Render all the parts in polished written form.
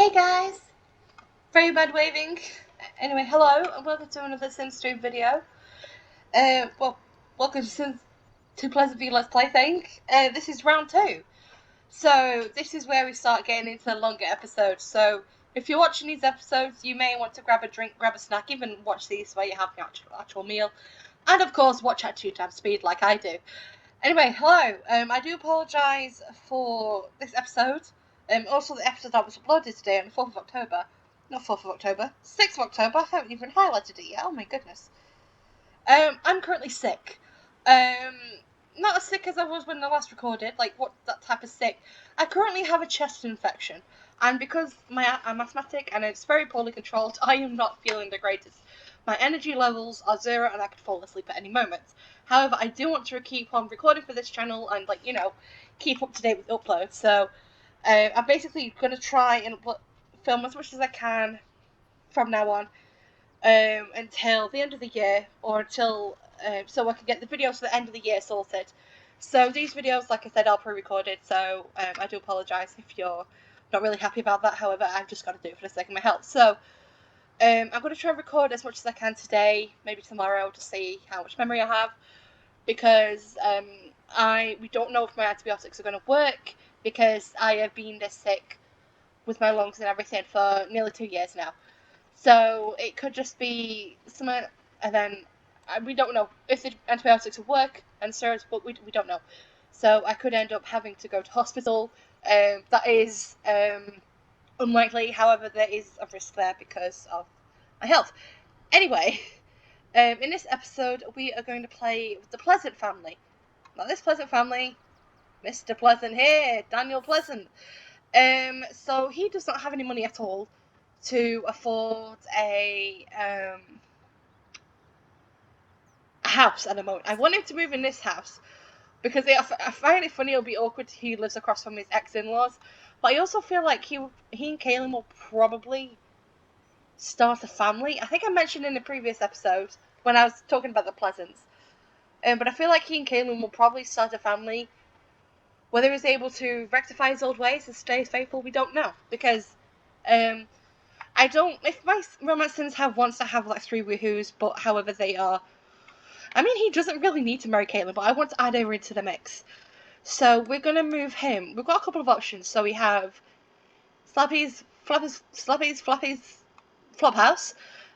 Hey guys! Very bad waving. Anyway, hello and welcome to another Sims 3 video. Welcome to Pleasantview Let's Play thing. This is round 2. So, this is where we start getting into longer episodes. So, if you're watching these episodes, you may want to grab a drink, grab a snack, even watch these while you have the actual meal. And of course, watch at 2x speed like I do. Anyway, hello. I do apologise for this episode. Also, the episode that was uploaded today on the 4th of October. Not 4th of October, 6th of October. I haven't even highlighted it yet. Oh my goodness. I'm currently sick. Not as sick as I was when I last recorded. Like, what that type of sick? I currently have a chest infection. And because I'm asthmatic and it's very poorly controlled, I am not feeling the greatest. My energy levels are 0 and I could fall asleep at any moment. However, I do want to keep on recording for this channel and, like, keep up to date with uploads. So, I'm basically going to try and film as much as I can from now on until the end of the year, or until so I can get the videos for the end of the year sorted. So these videos, like I said, are pre-recorded, so I do apologise if you're not really happy about that. However, I've just got to do it for the sake of my health. So I'm going to try and record as much as I can today, maybe tomorrow, to see how much memory I have, because we don't know if my antibiotics are going to work, because I have been this sick with my lungs and everything for nearly 2 years now. So it could just be something, and then we don't know if the antibiotics will work and steroids, but we don't know. So I could end up having to go to hospital. That is unlikely. However, there is a risk there because of my health. Anyway, in this episode, we are going to play with the Pleasant family. Now, this Pleasant family, Mr. Pleasant here, Daniel Pleasant. So he does not have any money at all to afford a house at the moment. I want him to move in this house because I find it funny. It'll be awkward. He lives across from his ex-in-laws, but I also feel like he and Kaylin will probably start a family. I think I mentioned in the previous episode when I was talking about the Pleasants, but I feel like he and Kaylin will probably start a family. Whether he's able to rectify his old ways and stay faithful, we don't know, because if my romance sims wants to have like 3 woohoos, but however they are, I mean, he doesn't really need to marry Caitlin, but I want to add her into the mix. So we're going to move him. We've got a couple of options. So we have Slappy's Flophouse,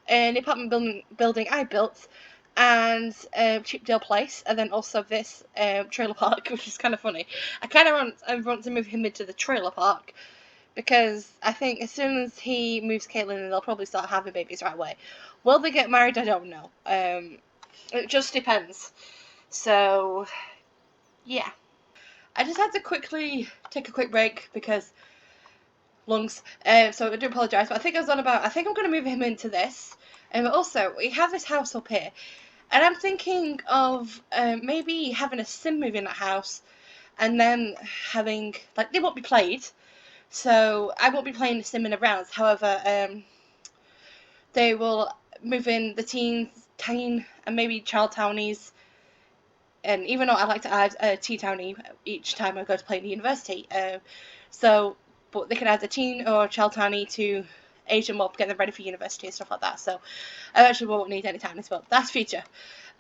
an apartment building I built, and Cheapdale Place, and then also this trailer park, which is kind of funny. I kind of want to move him into the trailer park, because I think as soon as he moves Caitlin, they'll probably start having babies right away. Will they get married? I don't know. It just depends. So, yeah. I just had to quickly take a quick break because lungs. So I do apologise, but I think I'm going to move him into this. But also, we have this house up here, and I'm thinking of maybe having a sim move in that house, and then having, like, they won't be played. So I won't be playing the sim in the rounds. However, they will move in the teen, and maybe child townies. And even though I like to add a tea townie each time I go to play in the university, but they can add a teen or a child townie to age them up, get them ready for university and stuff like that. So I actually won't need any townies, but that's future.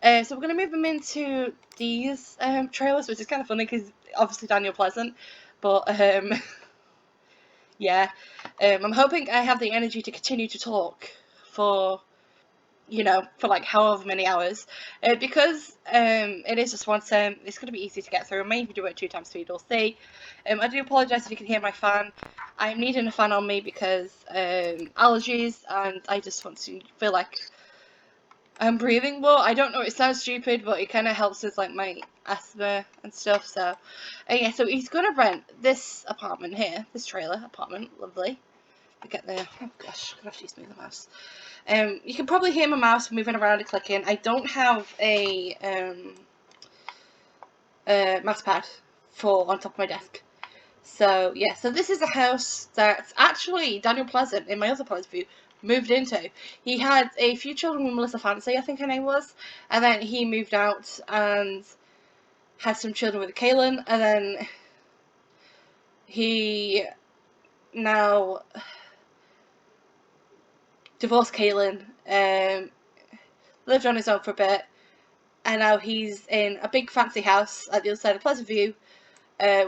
So we're going to move them into these trailers, which is kind of funny because obviously Daniel Pleasant, but yeah, I'm hoping I have the energy to continue to talk for like however many hours, because it is just one sim. It's going to be easy to get through. I may even do it 2x speed, we'll see. I do apologise if you can hear my fan. I'm needing a fan on me because allergies, and I just want to feel like I'm breathing more. I don't know, it sounds stupid, but it kind of helps with like my asthma and stuff. So yeah, so he's going to rent this apartment here, this trailer apartment. Lovely. I get there. Oh gosh, I'm gonna have to use the mouse. You can probably hear my mouse moving around and clicking. I don't have a mouse pad on top of my desk. So yeah, so this is a house that actually Daniel Pleasant, in my other point of view, moved into. He had a few children with Melissa Fancy, I think her name was, and then he moved out and had some children with Kaylin, and then he now divorced Kaylin, lived on his own for a bit, and now he's in a big fancy house at the other side of Pleasantview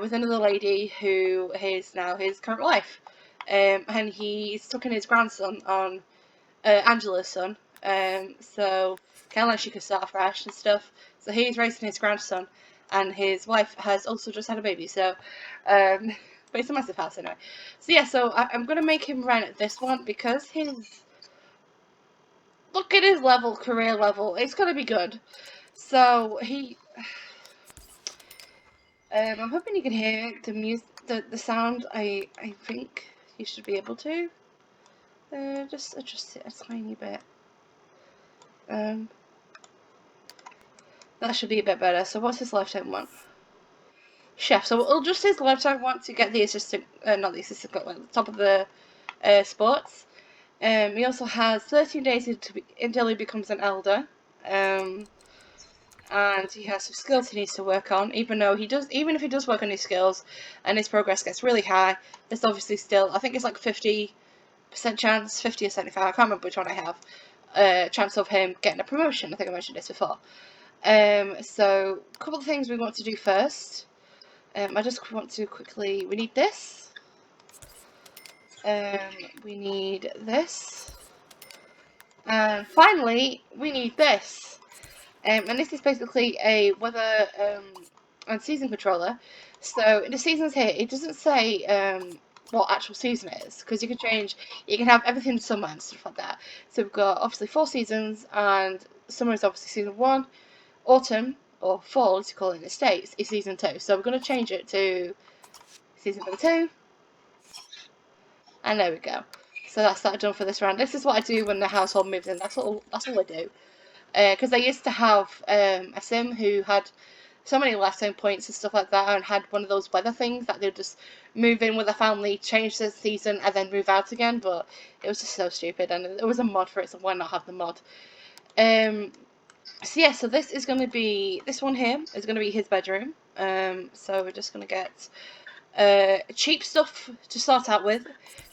with another lady who is now his current wife. And he's taken his grandson on, Angela's son, so kind of like she could start fresh and stuff. So he's raising his grandson, and his wife has also just had a baby. So, but it's a massive house anyway. So yeah, so I'm gonna make him rent this one because look at his level, career level. It's gonna be good. So I'm hoping you can hear the music, the sound. I think you should be able to. Just adjust it a tiny bit. That should be a bit better. So what's his lifetime want? Chef. So we'll adjust his lifetime want to get the assistant, not the assistant, but like the top of the sports. He also has 13 days until he becomes an elder. And he has some skills he needs to work on. Even if he does work on his skills, and his progress gets really high, there's obviously still, I think it's like 50% chance, 50 or 75. I can't remember which one I have. Chance of him getting a promotion. I think I mentioned this before. So a couple of things we want to do first. I just want to quickly. We need this. We need this. And finally, we need this. And this is basically a weather and season controller. So in the seasons here, it doesn't say what actual season it is, because you can have everything summer and stuff like that. So we've got obviously 4 seasons, and summer is obviously season 1, autumn, or fall as you call it in the States, is season 2. So we're going to change it to season number 2, and there we go. So that's that done for this round. This is what I do when the household moves in. That's all I do. Because I used to have a sim who had so many lifetime points and stuff like that, and had one of those weather things that they'd just move in with a family, change the season, and then move out again. But it was just so stupid, and there was a mod for it, so why not have the mod? So yeah, so this one here is going to be his bedroom. So we're just going to get cheap stuff to start out with,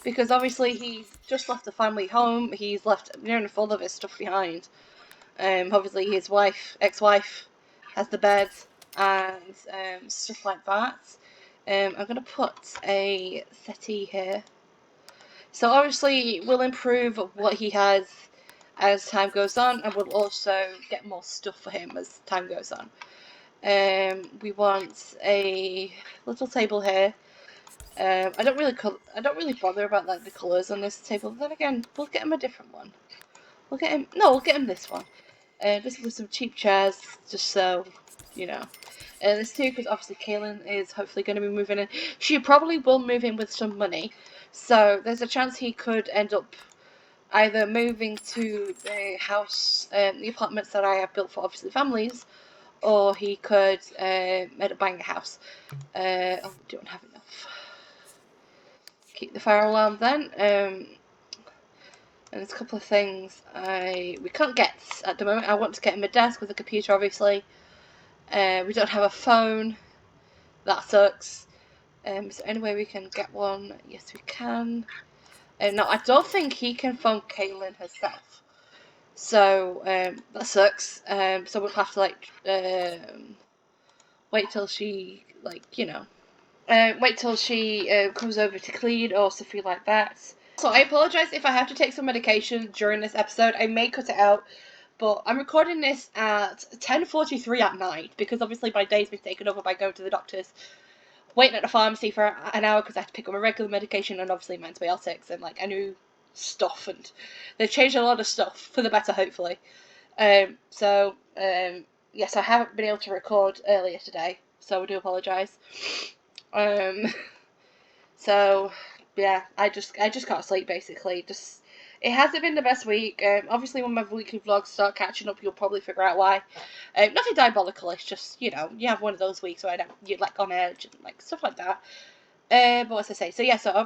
because obviously he's just left the family home. He's left nearly full of his stuff behind. Obviously his ex-wife, has the bed and stuff like that. I'm going to put a settee here. So obviously we'll improve what he has as time goes on, and we'll also get more stuff for him as time goes on. We want a little table here. I don't really bother about like the colours on this table. But then again, we'll get him a different one. We'll get him this one. Just with some cheap chairs, just so you know. There's two, because obviously Kaylin is hopefully going to be moving in. She probably will move in with some money, so there's a chance he could end up either moving to the house, the apartments that I have built for obviously families, or he could end up buying a house. Oh, we don't have enough. Keep the fire alarm then. And there's a couple of things we can't get at the moment. I want to get him a desk with a computer, obviously. We don't have a phone. That sucks. Is there any way we can get one? Yes, we can. No, I don't think he can phone Kaylin herself. So, that sucks. So we'll have to, wait till she, wait till she comes over to clean or something like that. So I apologise if I have to take some medication during this episode. I may cut it out, but I'm recording this at 10:43 at night, because obviously my day's been taken over by going to the doctors, waiting at the pharmacy for an hour because I have to pick up my regular medication and obviously my antibiotics and like a new stuff, and they've changed a lot of stuff for the better, hopefully. Yes, I haven't been able to record earlier today, so I do apologise. So yeah, I just can't sleep basically. It hasn't been the best week. Obviously when my weekly vlogs start catching up, you'll probably figure out why. Nothing diabolical. It's just, you have one of those weeks where you're like on edge and like stuff like that. But what was I say? So yeah, so I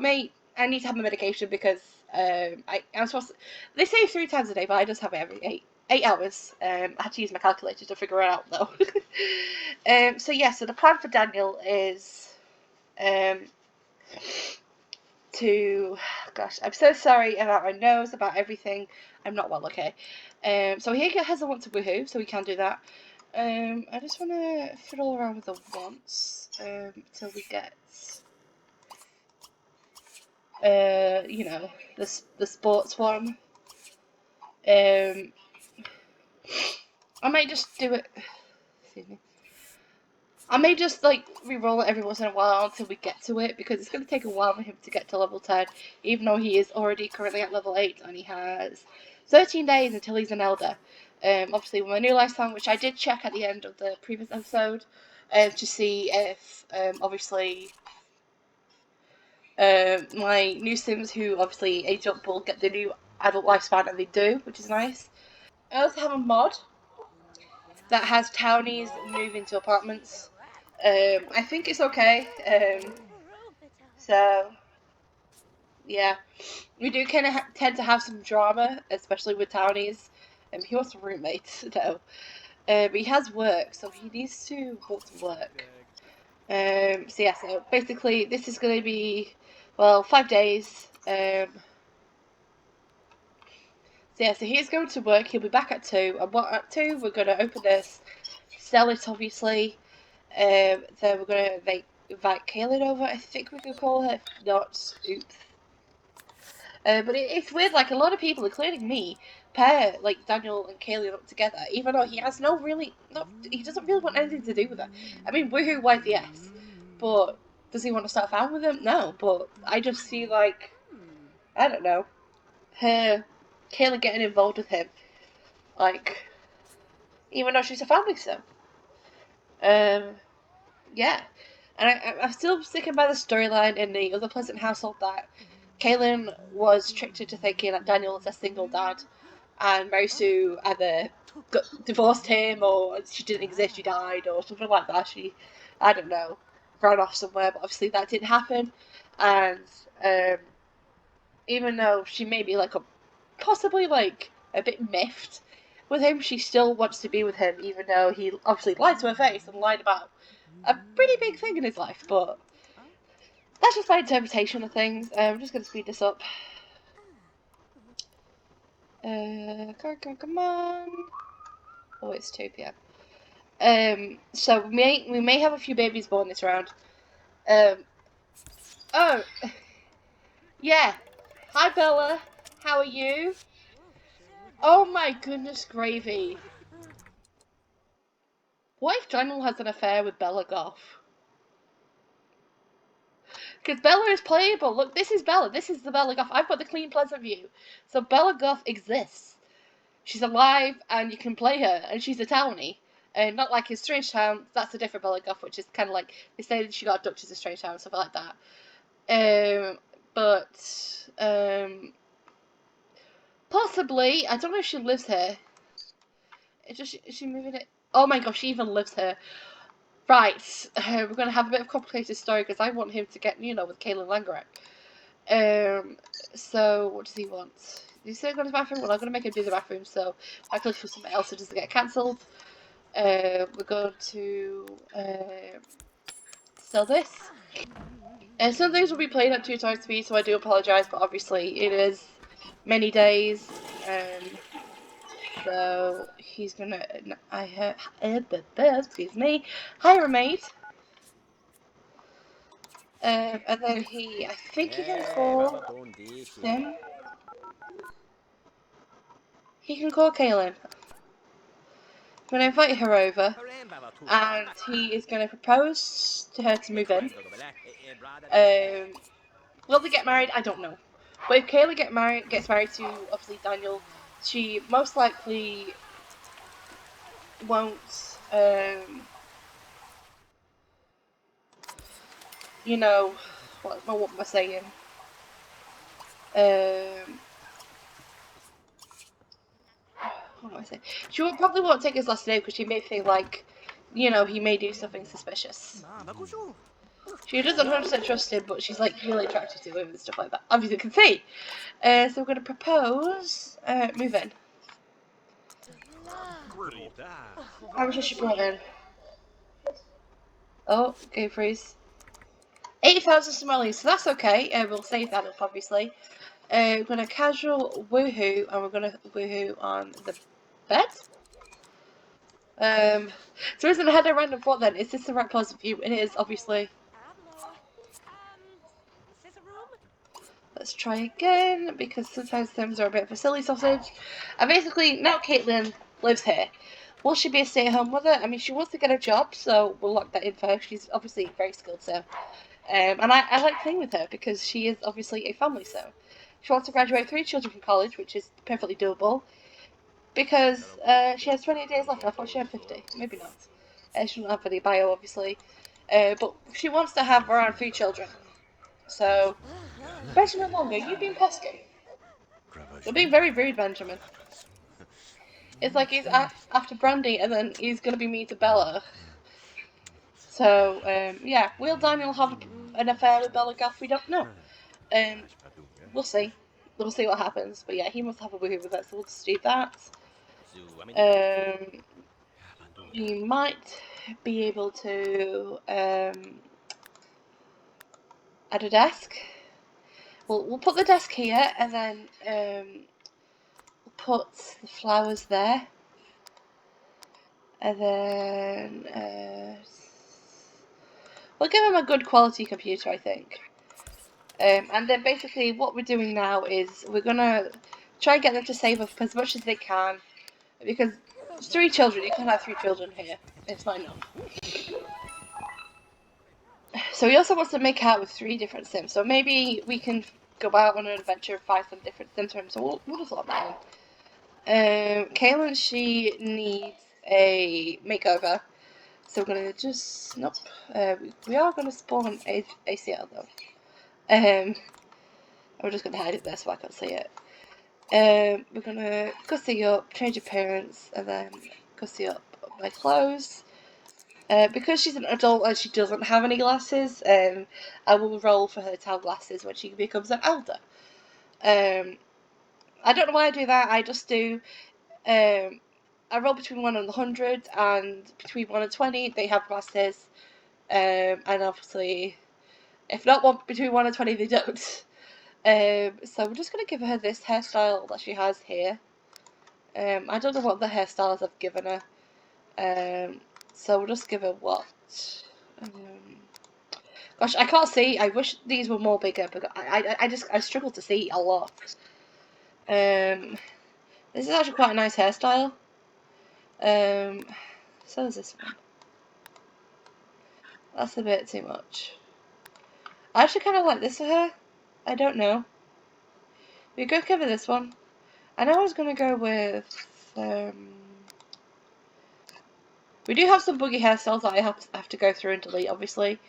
need to have my medication because I'm supposed to. They say 3 times a day, but I just have it every 8 hours. I had to use my calculator to figure it out though. So yeah, so the plan for Daniel is to, gosh, I'm so sorry about my nose, about everything. I'm not well, okay. So here has a want to woohoo, so we can do that. I just want to fiddle around with the wants till we get, you know, the sports one. I might just do it. Excuse me. I may just like re-roll it every once in a while until we get to it, because it's going to take a while for him to get to level 10, even though he is already currently at level 8 and he has 13 days until he's an elder. Obviously with my new lifetime, which I did check at the end of the previous episode, to see if obviously my new Sims who obviously age up will get the new adult lifespan, and they do, which is nice. I also have a mod that has townies move into apartments. I think it's okay. So yeah, we do kind of tend to have some drama, especially with townies. He wants a roommate, no, but he has work, so he needs to go to work. So yeah, so basically this is going to be, well, 5 days. So yeah, so he's going to work. He'll be back at 2, and what at 2 we're going to open this, sell it obviously. Then we're going to invite Kaylin over. I think we could call her. If not, oops. But it's weird, like, a lot of people, including me, pair, like, Daniel and Kaylin up together, even though he has he doesn't really want anything to do with her. I mean, woohoo, wife, yes, but does he want to start a family with them? No, but I just see, like, I don't know, Kaylin getting involved with him, like, even though she's a family sim. Yeah. And I'm still sticking by the storyline in the other Pleasant household that Kaylin was tricked into thinking that Daniel was a single dad, and Mary Sue either divorced him, or she didn't exist, she died, or something like that. I don't know, ran off somewhere, but obviously that didn't happen. And um, even though she may be like possibly like a bit miffed with him, she still wants to be with him, even though he obviously lied to her face and lied about a pretty big thing in his life. But that's just my interpretation of things. I'm just going to speed this up. Come on. Oh, it's 2 p.m. So we may have a few babies born this round. Oh, yeah. Hi, Bella. How are you? Oh my goodness gravy. What if Daniel has an affair with Bella Goff? Because Bella is playable. Look, this is Bella. This is the Bella Goff. I've got the clean Pleasantview. So Bella Goff exists. She's alive, and you can play her, and she's a townie. And not like in Strange Town, that's a different Bella Goff, which is kind of like, they say she got abducted to Strange Town and stuff like that. Possibly, I don't know if she lives here. Is she moving it? Oh my gosh, she even lives here. Right, we're going to have a bit of a complicated story, because I want him to get, with Kaylin Langerak. So, what does he want? Did he say go to the bathroom? Well, I'm going to make him do the bathroom, so I click for something else so it doesn't get cancelled. We're going to sell this. And some things will be played at 2 times speed, so I do apologise, but obviously it is many days. So he's gonna. I heard. Excuse me. Hire a maid. And then I think he can call Sim. He can call Kaylin. I'm gonna invite her over, and he is gonna propose to her to move in. Will they get married? I don't know. But if Kayla gets married to obviously Daniel, she most likely won't. What am I saying? What am I saying? She probably won't take his last name, because she may think like, he may do something suspicious. She doesn't 100% trust him, but she's like really attracted to him and stuff like that. Obviously, you can see. So we're gonna propose. Move in. How much has she brought in? Oh, game freeze. 80,000 simoleons, so that's okay. We'll save that up, obviously. We're going to casual woohoo, and we're going to woohoo on the bed. So isn't had a random thought then? Is this the right Pleasant View? It is, obviously. Let's try again, because sometimes things are a bit of a silly sausage. And basically, now Caitlin lives here. Will she be a stay-at-home mother? I mean, she wants to get a job, so we'll lock that in for her. She's obviously very skilled, so. And I like playing with her, because she is obviously a family, so. She wants to graduate 3 children from college, which is perfectly doable. Because she has 28 days left. I thought she had 50. Maybe not. She doesn't have any bio, obviously. But she wants to have around 3 children. So, Benjamin Longer, you've been pesky. You're being very rude, Benjamin. It's like he's after Brandy, and then he's going to be mean to Bella. So, yeah, will Daniel have an affair with Bella Goth? We don't know. We'll see. We'll see what happens. But yeah, he must have a woohoo with us, so we'll just do that. He might be able to add a desk. We'll put the desk here, and then we'll put the flowers there. And then we'll give him a good quality computer, I think. And then basically what we're doing now is we're going to try and get them to save up as much as they can. Because 3 children, you can't have 3 children here. It's not enough. So he also wants to make out with 3 different Sims. So maybe we can go out on an adventure and find some different Sims for him. So we'll just lock that in. Kaylin, she needs a makeover. So we're going to just... Nope. We are going to spawn ACL though. We're just going to hide it there so I can't see it. We're going to gussy up, change appearance, and then gussy up my clothes. Because she's an adult and she doesn't have any glasses, I will roll for her to have glasses when she becomes an elder. I don't know why I do that. I just do. I roll between 1 and 100, and between 1 and 20, they have glasses. And obviously, if not between 1 and 20, they don't. So we're just going to give her this hairstyle that she has here. I don't know what the hairstyles I've given her. So we'll just give her what? Gosh, I can't see. I wish these were more bigger, but I struggle to see a lot. This is actually quite a nice hairstyle. So is this one. That's a bit too much. I actually kind of like this for her. I don't know. We go cover this one. I know I was going to go with... we do have some buggy hairstyles that I have to go through and delete, obviously.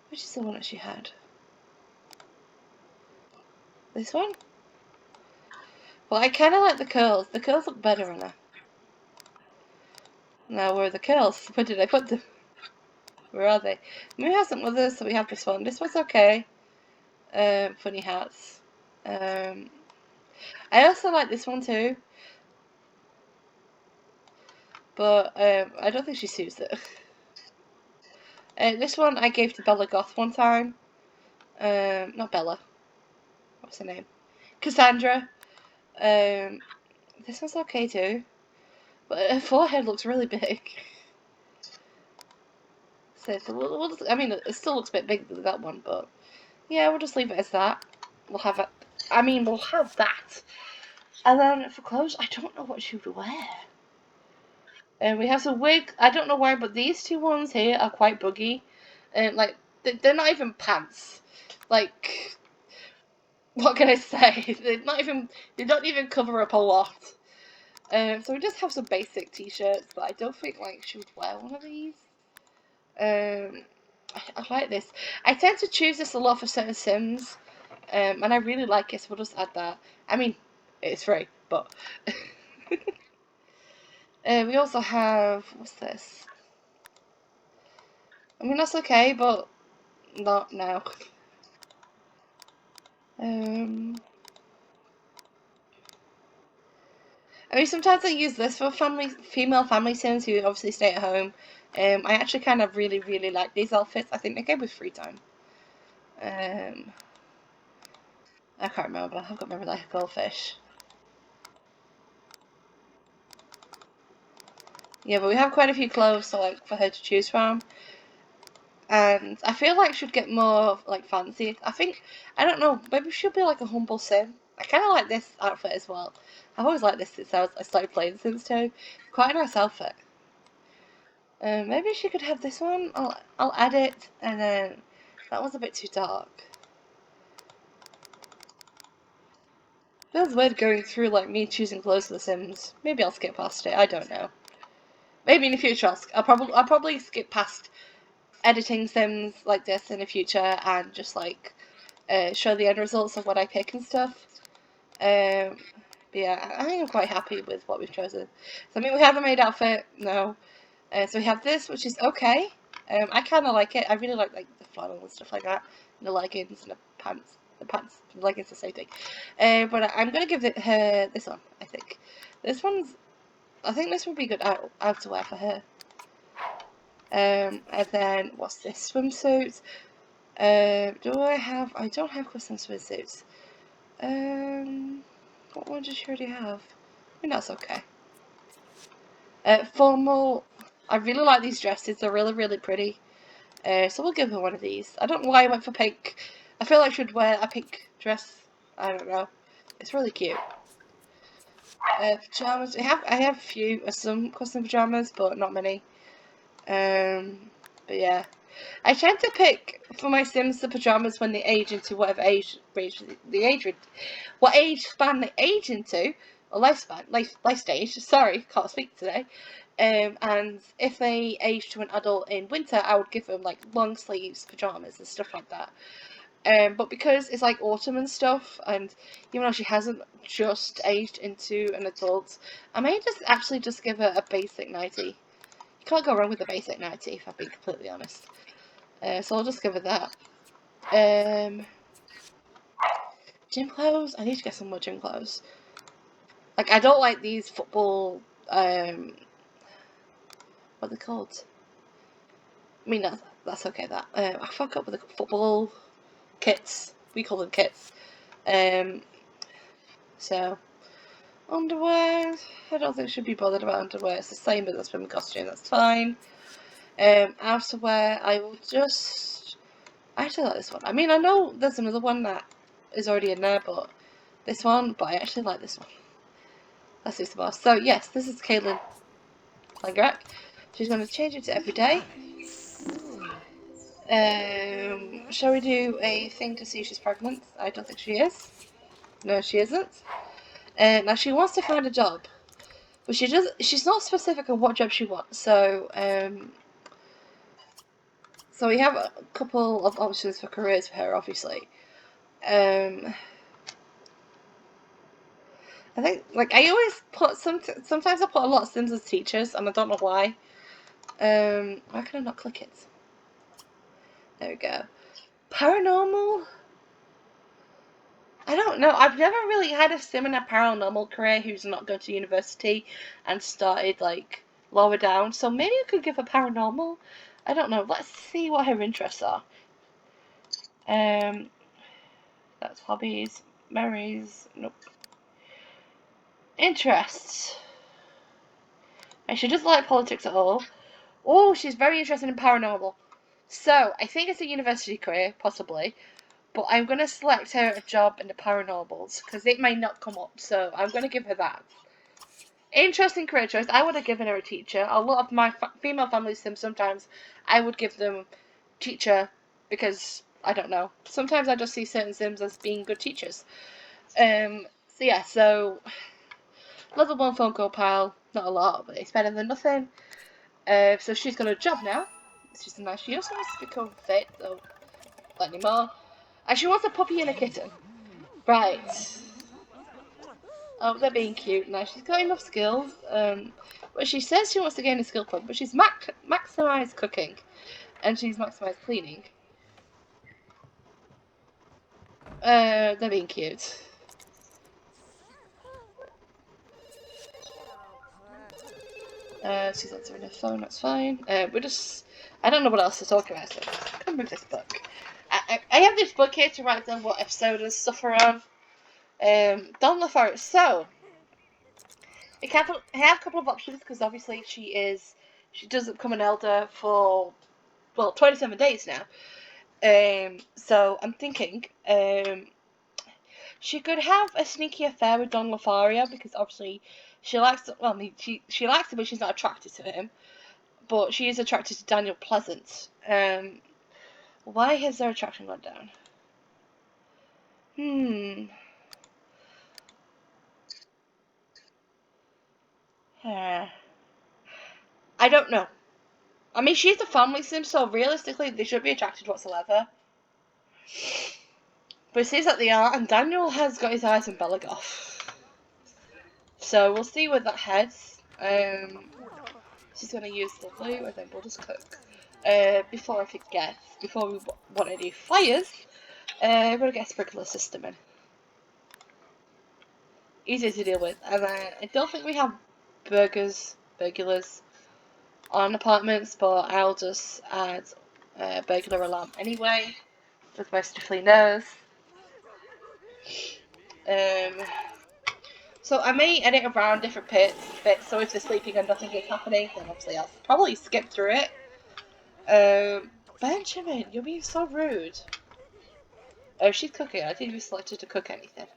Which is the one that she had? This one? Well, I kind of like the curls. The curls look better on her. Now, where are the curls? Where did I put them? Where are they? We have some others, so we have this one. This one's okay. Funny hats. I also like this one too. But I don't think she suits it. This one I gave to Bella Goth one time. Not Bella. What's her name? Cassandra. This one's okay too. But her forehead looks really big. So I mean, it still looks a bit bigger than that one, but yeah, we'll just leave it as that. We'll have it. I mean, we'll have that. And then for clothes, I don't know what she would wear. And we have some wig. I don't know why, but these 2 ones here are quite buggy. And like, they're not even pants. Like, what can I say? They don't even cover up a lot. So we just have some basic t-shirts, but I don't think like she would wear one of these. I like this. I tend to choose this a lot for certain Sims, and I really like it, so we'll just add that. I mean, it's free, but... we also have... What's this? I mean, that's okay, but not now. I mean, sometimes I use this for female family sims who obviously stay at home. I actually kind of really, really like these outfits. I think they go with free time. I can't remember. I've got to remember like a goldfish. Yeah, but we have quite a few clothes for her to choose from. And I feel like she'd get more like fancy. I don't know, maybe she'll be like a humble sim. I kind of like this outfit as well. I've always liked this since I started playing Sims 2. Quite a nice outfit. Maybe she could have this one. I'll add it, and then that was a bit too dark. Feels weird going through like me choosing clothes for the Sims. Maybe I'll skip past it. I don't know. Maybe in the future I'll probably skip past editing Sims like this in the future and just like show the end results of what I pick and stuff. But yeah, I think I'm quite happy with what we've chosen. So I mean, we have a maid outfit. No. So we have this, which is okay. I kind of like it. I really like the flannel and stuff like that, and the leggings and the pants. The leggings, the same thing. But I'm gonna give her this one. I think I think this would be good outerwear for her. And then what's this swimsuit? Do I have? I don't have custom swimsuits. What one does she already have? I mean, that's okay. Formal. I really like these dresses. They're really, really pretty. So we'll give her one of these. I don't know why I went for pink. I feel like I should wear a pink dress. I don't know. It's really cute. Pajamas. I have some custom pajamas, but not many. But yeah. I tend to pick for my Sims the pajamas when they age into whatever what age span they age into, or life stage. Sorry, can't speak today. And if they age to an adult in winter, I would give them like long sleeves pajamas and stuff like that. But because it's like autumn and stuff, and even though she hasn't just aged into an adult, I may just give her a basic nightie. You can't go wrong with a basic nightie, if I'm being completely honest. So I'll just give her that. Gym clothes? I need to get some more gym clothes. Like, I don't like these football, what are they called? I mean, that's okay, that. I fuck up with the football kits. We call them kits. So, underwear. I don't think I should be bothered about underwear. It's the same as a swim costume, that's fine. Outerwear, I will just... I actually like this one. I mean, I know there's another one that is already in there, but I actually like this one. That's the most. So, yes, this is Caitlin Langrak. She's going to change it to everyday. Shall we do a thing to see if she's pregnant? I don't think she is. No, she isn't. Now, she wants to find a job. But she's not specific on what job she wants. So we have a couple of options for careers for her, obviously. I think, like, I always put sometimes I put a lot of Sims as teachers, and I don't know why. Why can I not click it? There we go. Paranormal? I don't know. I've never really had a sim in a paranormal career who's not gone to university and started, like, lower down. So maybe I could give her paranormal. I don't know. Let's see what her interests are. That's hobbies. Memories. Nope. Interests. And she doesn't like politics at all. Oh, she's very interested in paranormal. So, I think it's a university career, possibly. But I'm going to select her a job in the paranormals, because it may not come up, so I'm going to give her that. Interesting career choice. I would have given her a teacher. A lot of my female family sims, sometimes I would give them teacher, because, I don't know. Sometimes I just see certain sims as being good teachers. So yeah, level 1 phone call pile. Not a lot, but it's better than nothing. So she's got a job now. She's a nice. She also wants to become fit, though. Not anymore. And she wants a puppy and a kitten. Right. Oh, they're being cute. Now, she's got enough skills. But she says she wants to gain a skill point, but she's maximised cooking. And she's maximised cleaning. They're being cute. She's answering her phone, that's fine. I don't know what else to talk about, so I'm just gonna move this book. I have this book here to write down what episode and stuff are on. Don LaForest. So, I have a couple of options because obviously she doesn't become an elder for, well, 27 days now. So I'm thinking, she could have a sneaky affair with Don Lothario because obviously she likes, well, I mean, she likes him, but she's not attracted to him. But she is attracted to Daniel Pleasant. Why has their attraction gone down? Uh, I don't know. I mean, she's a family sim, so realistically, they should be attracted whatsoever. But it seems that they are, and Daniel has got his eyes on Belagoth. So we'll see where that heads. She's going to use the glue, and then we'll just cook. Before I forget, before we want to do fires, we're going to get a sprinkler system in. Easy to deal with. And I don't think we have burglars on apartments, but I'll just add burglar alarm anyway, with my Stifley nose. So I may edit around different bits, so if they're sleeping and nothing is happening, then obviously I'll probably skip through it. Benjamin, you're being so rude. Oh, she's cooking. I didn't even select her to cook anything.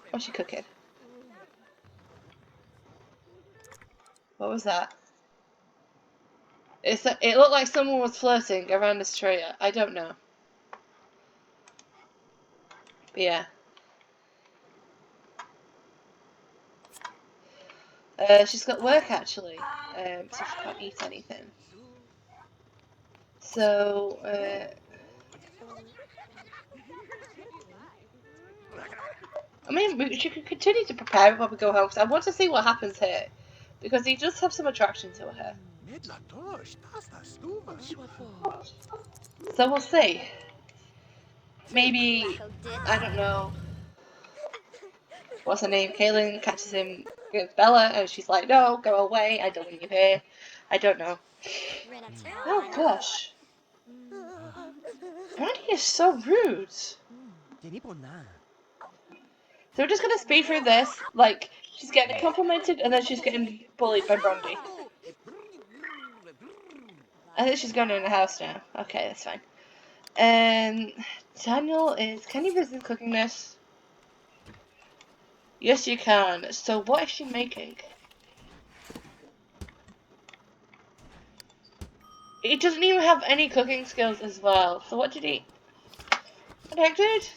What's she cooking? What was that? It looked like someone was flirting around this tree. I don't know. But yeah. She's got work actually, so she can't eat anything. So, I mean, she could continue to prepare while we go home, because I want to see what happens here. Because he does have some attraction to her. So we'll see. Maybe, I don't know, what's her name? Kaylin catches him with Bella, and she's like, no, go away, I don't want you here. I don't know. Oh gosh. Brandy is so rude. So we're just gonna speed through this. Like, she's getting complimented, and then she's getting bullied by Brandy. I think she's going in the house now. Okay, that's fine. Daniel is... Can you resist cooking this? Yes, you can. So what is she making? He doesn't even have any cooking skills as well. So what did he... What the heck, dude?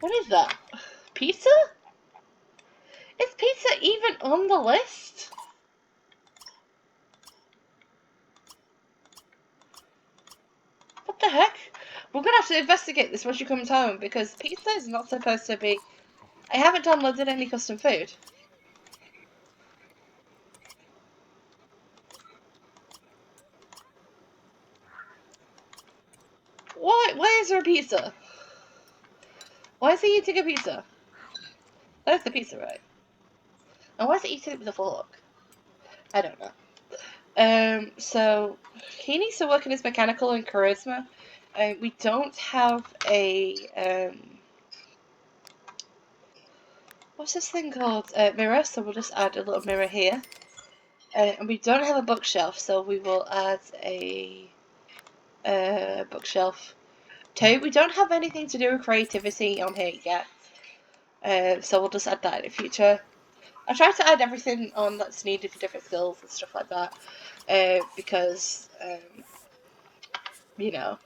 What is that? Pizza? Is pizza even on the list? What the heck? We're gonna have to investigate this when she comes home, because pizza is not supposed to be... I haven't downloaded any custom food. Why is there a pizza? Why is he eating a pizza? That's the pizza, right? And why is he eating it with a fork? I don't know. So he needs to work on his mechanical and charisma. We don't have a what's this thing called? Mirror. So we'll just add a little mirror here. And we don't have a bookshelf, so we will add a bookshelf too. We don't have anything to do with creativity on here yet. So we'll just add that in the future. I try to add everything on that's needed for different skills and stuff like that. Because, you know.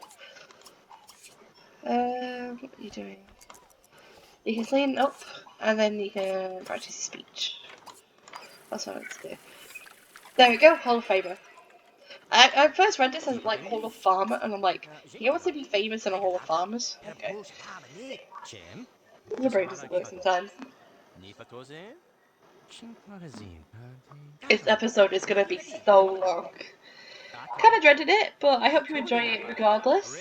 What are you doing? You can clean up, and then you can practice your speech. That's what I want to do. There we go, Hall of Famer. I first read this as like Hall of Farmer, and I'm like, he wants to be famous in a Hall of Farmers? Okay. The brain doesn't work sometimes. This episode is gonna be so long. Kinda dreaded it, but I hope you enjoy it regardless.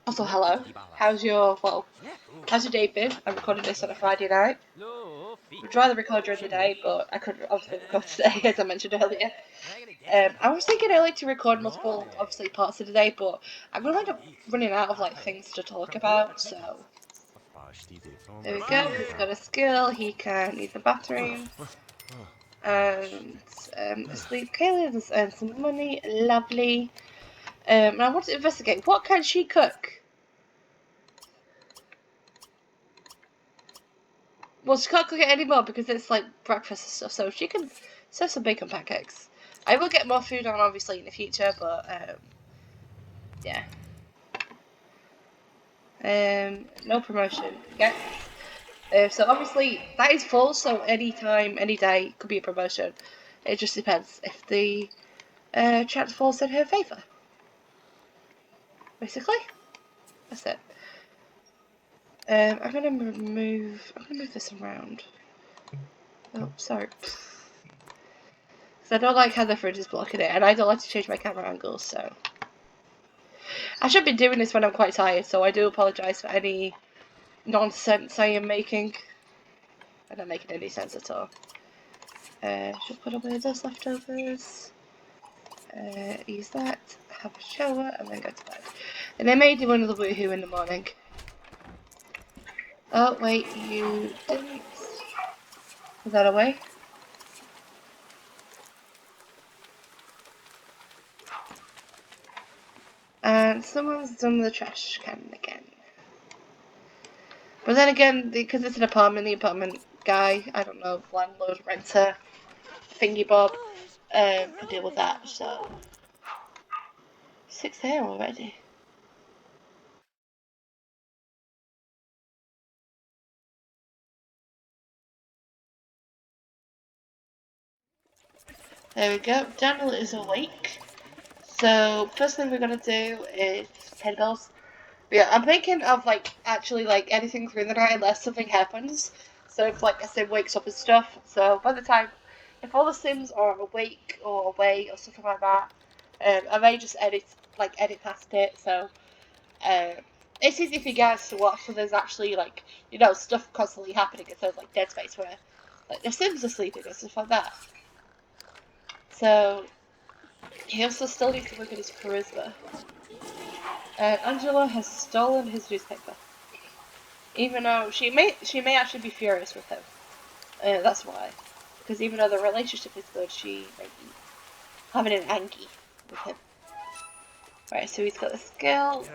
Also, hello. How's your day been? I'm recording this on a Friday night. Would rather record during the day, but I couldn't obviously record today, as I mentioned earlier. I was thinking earlier to record multiple, obviously, parts of the day, but I'm gonna end up running out of like things to talk about. So there we go. He's got a skill. He can use the bathroom and sleep. Kayla has earned some money. Lovely. And I want to investigate. What can she cook? Well, she can't cook it anymore because it's like breakfast and stuff. So she can serve some bacon pancakes. I will get more food on obviously in the future, but yeah. No promotion. Yes. So obviously that is full. So any time, any day could be a promotion. It just depends if the chance falls in her favour. Basically, that's it. I'm gonna move this around. Oh, sorry. Because I don't like how the fridge is blocking it, and I don't like to change my camera angles, so. I should be doing this when I'm quite tired, so I do apologise for any nonsense I am making. I don't make any sense at all. Should put away those leftovers. Use that, have a shower, and then go to bed. And I may do another woohoo in the morning. Oh, wait, you didn't. Is that away? And someone's done the trash can again. But then again, because it's an apartment, the apartment guy, I don't know, landlord, renter, thingy bob, can deal with that, so. 6 a.m. already. There we go, Daniel is awake. So, first thing we're gonna do is pay bills. Yeah, I'm thinking of like actually like editing through the night unless something happens. So if like a sim wakes up and stuff. So by the time, if all the sims are awake or away or something like that, I may just edit past it. So um, it's easy for you guys to watch. So there's actually like stuff constantly happening instead of like Dead Space where like the sims are sleeping and stuff like that. So he also still needs to work on his charisma. Angela has stolen his newspaper. Even though she may actually be furious with him. That's why. Because even though the relationship is good, she may be having an angie with him. Right, so he's got the skill.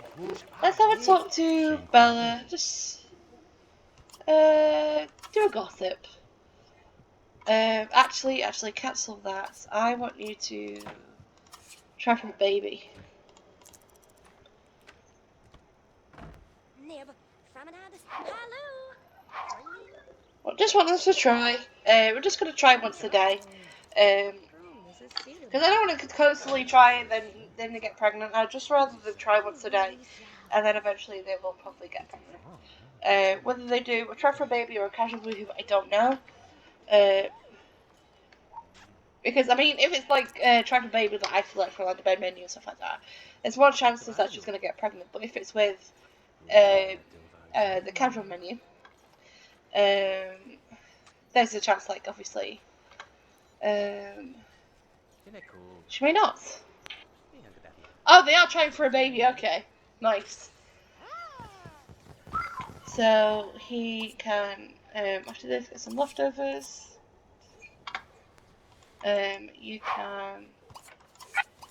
Let's have a talk to Bella. Just do a gossip. Actually, cancel that. I want you to try for a baby. Well, just want us to try. We're just gonna try once a day. Because I don't want to constantly try and then they get pregnant. I'd just rather them try once a day, and then eventually they will probably get pregnant. Whether they do a try for a baby or a casual woohoo, I don't know. Because I mean, if it's like try for baby that I select for like the bed menu and stuff like that, there's more chances that she's gonna get pregnant. But if it's with the casual menu, there's a chance, like obviously, she may not. Oh, they are trying for a baby. Okay, nice. So he can, after this, get some leftovers. You can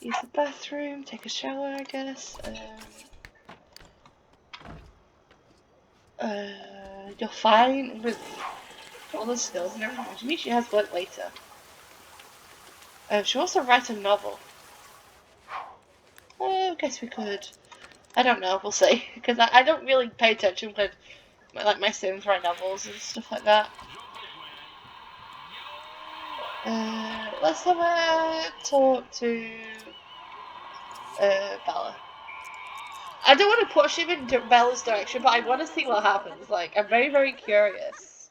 use the bathroom, take a shower, I guess. You're fine with all the skills and everything. Which means she has work later. She wants to write a novel. I guess we could. I don't know. We'll see. Because I don't really pay attention when my sims write novels and stuff like that. Let's have a talk to Bella. I don't want to push him in Bella's direction, but I want to see what happens. Like, I'm very, very curious.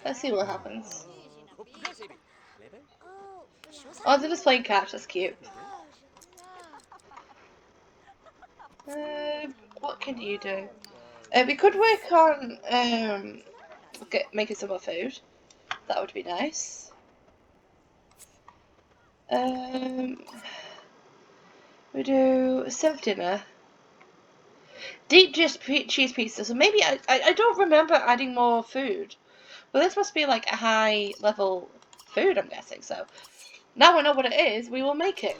Let's see what happens. Oh, they're just playing catch. That's cute. What can you do? We could work on making some more food. That would be nice. We do serve dinner. Deep cheese pizza. So maybe I don't remember adding more food. But this must be like a high level food, I'm guessing. So now I know what it is, we will make it.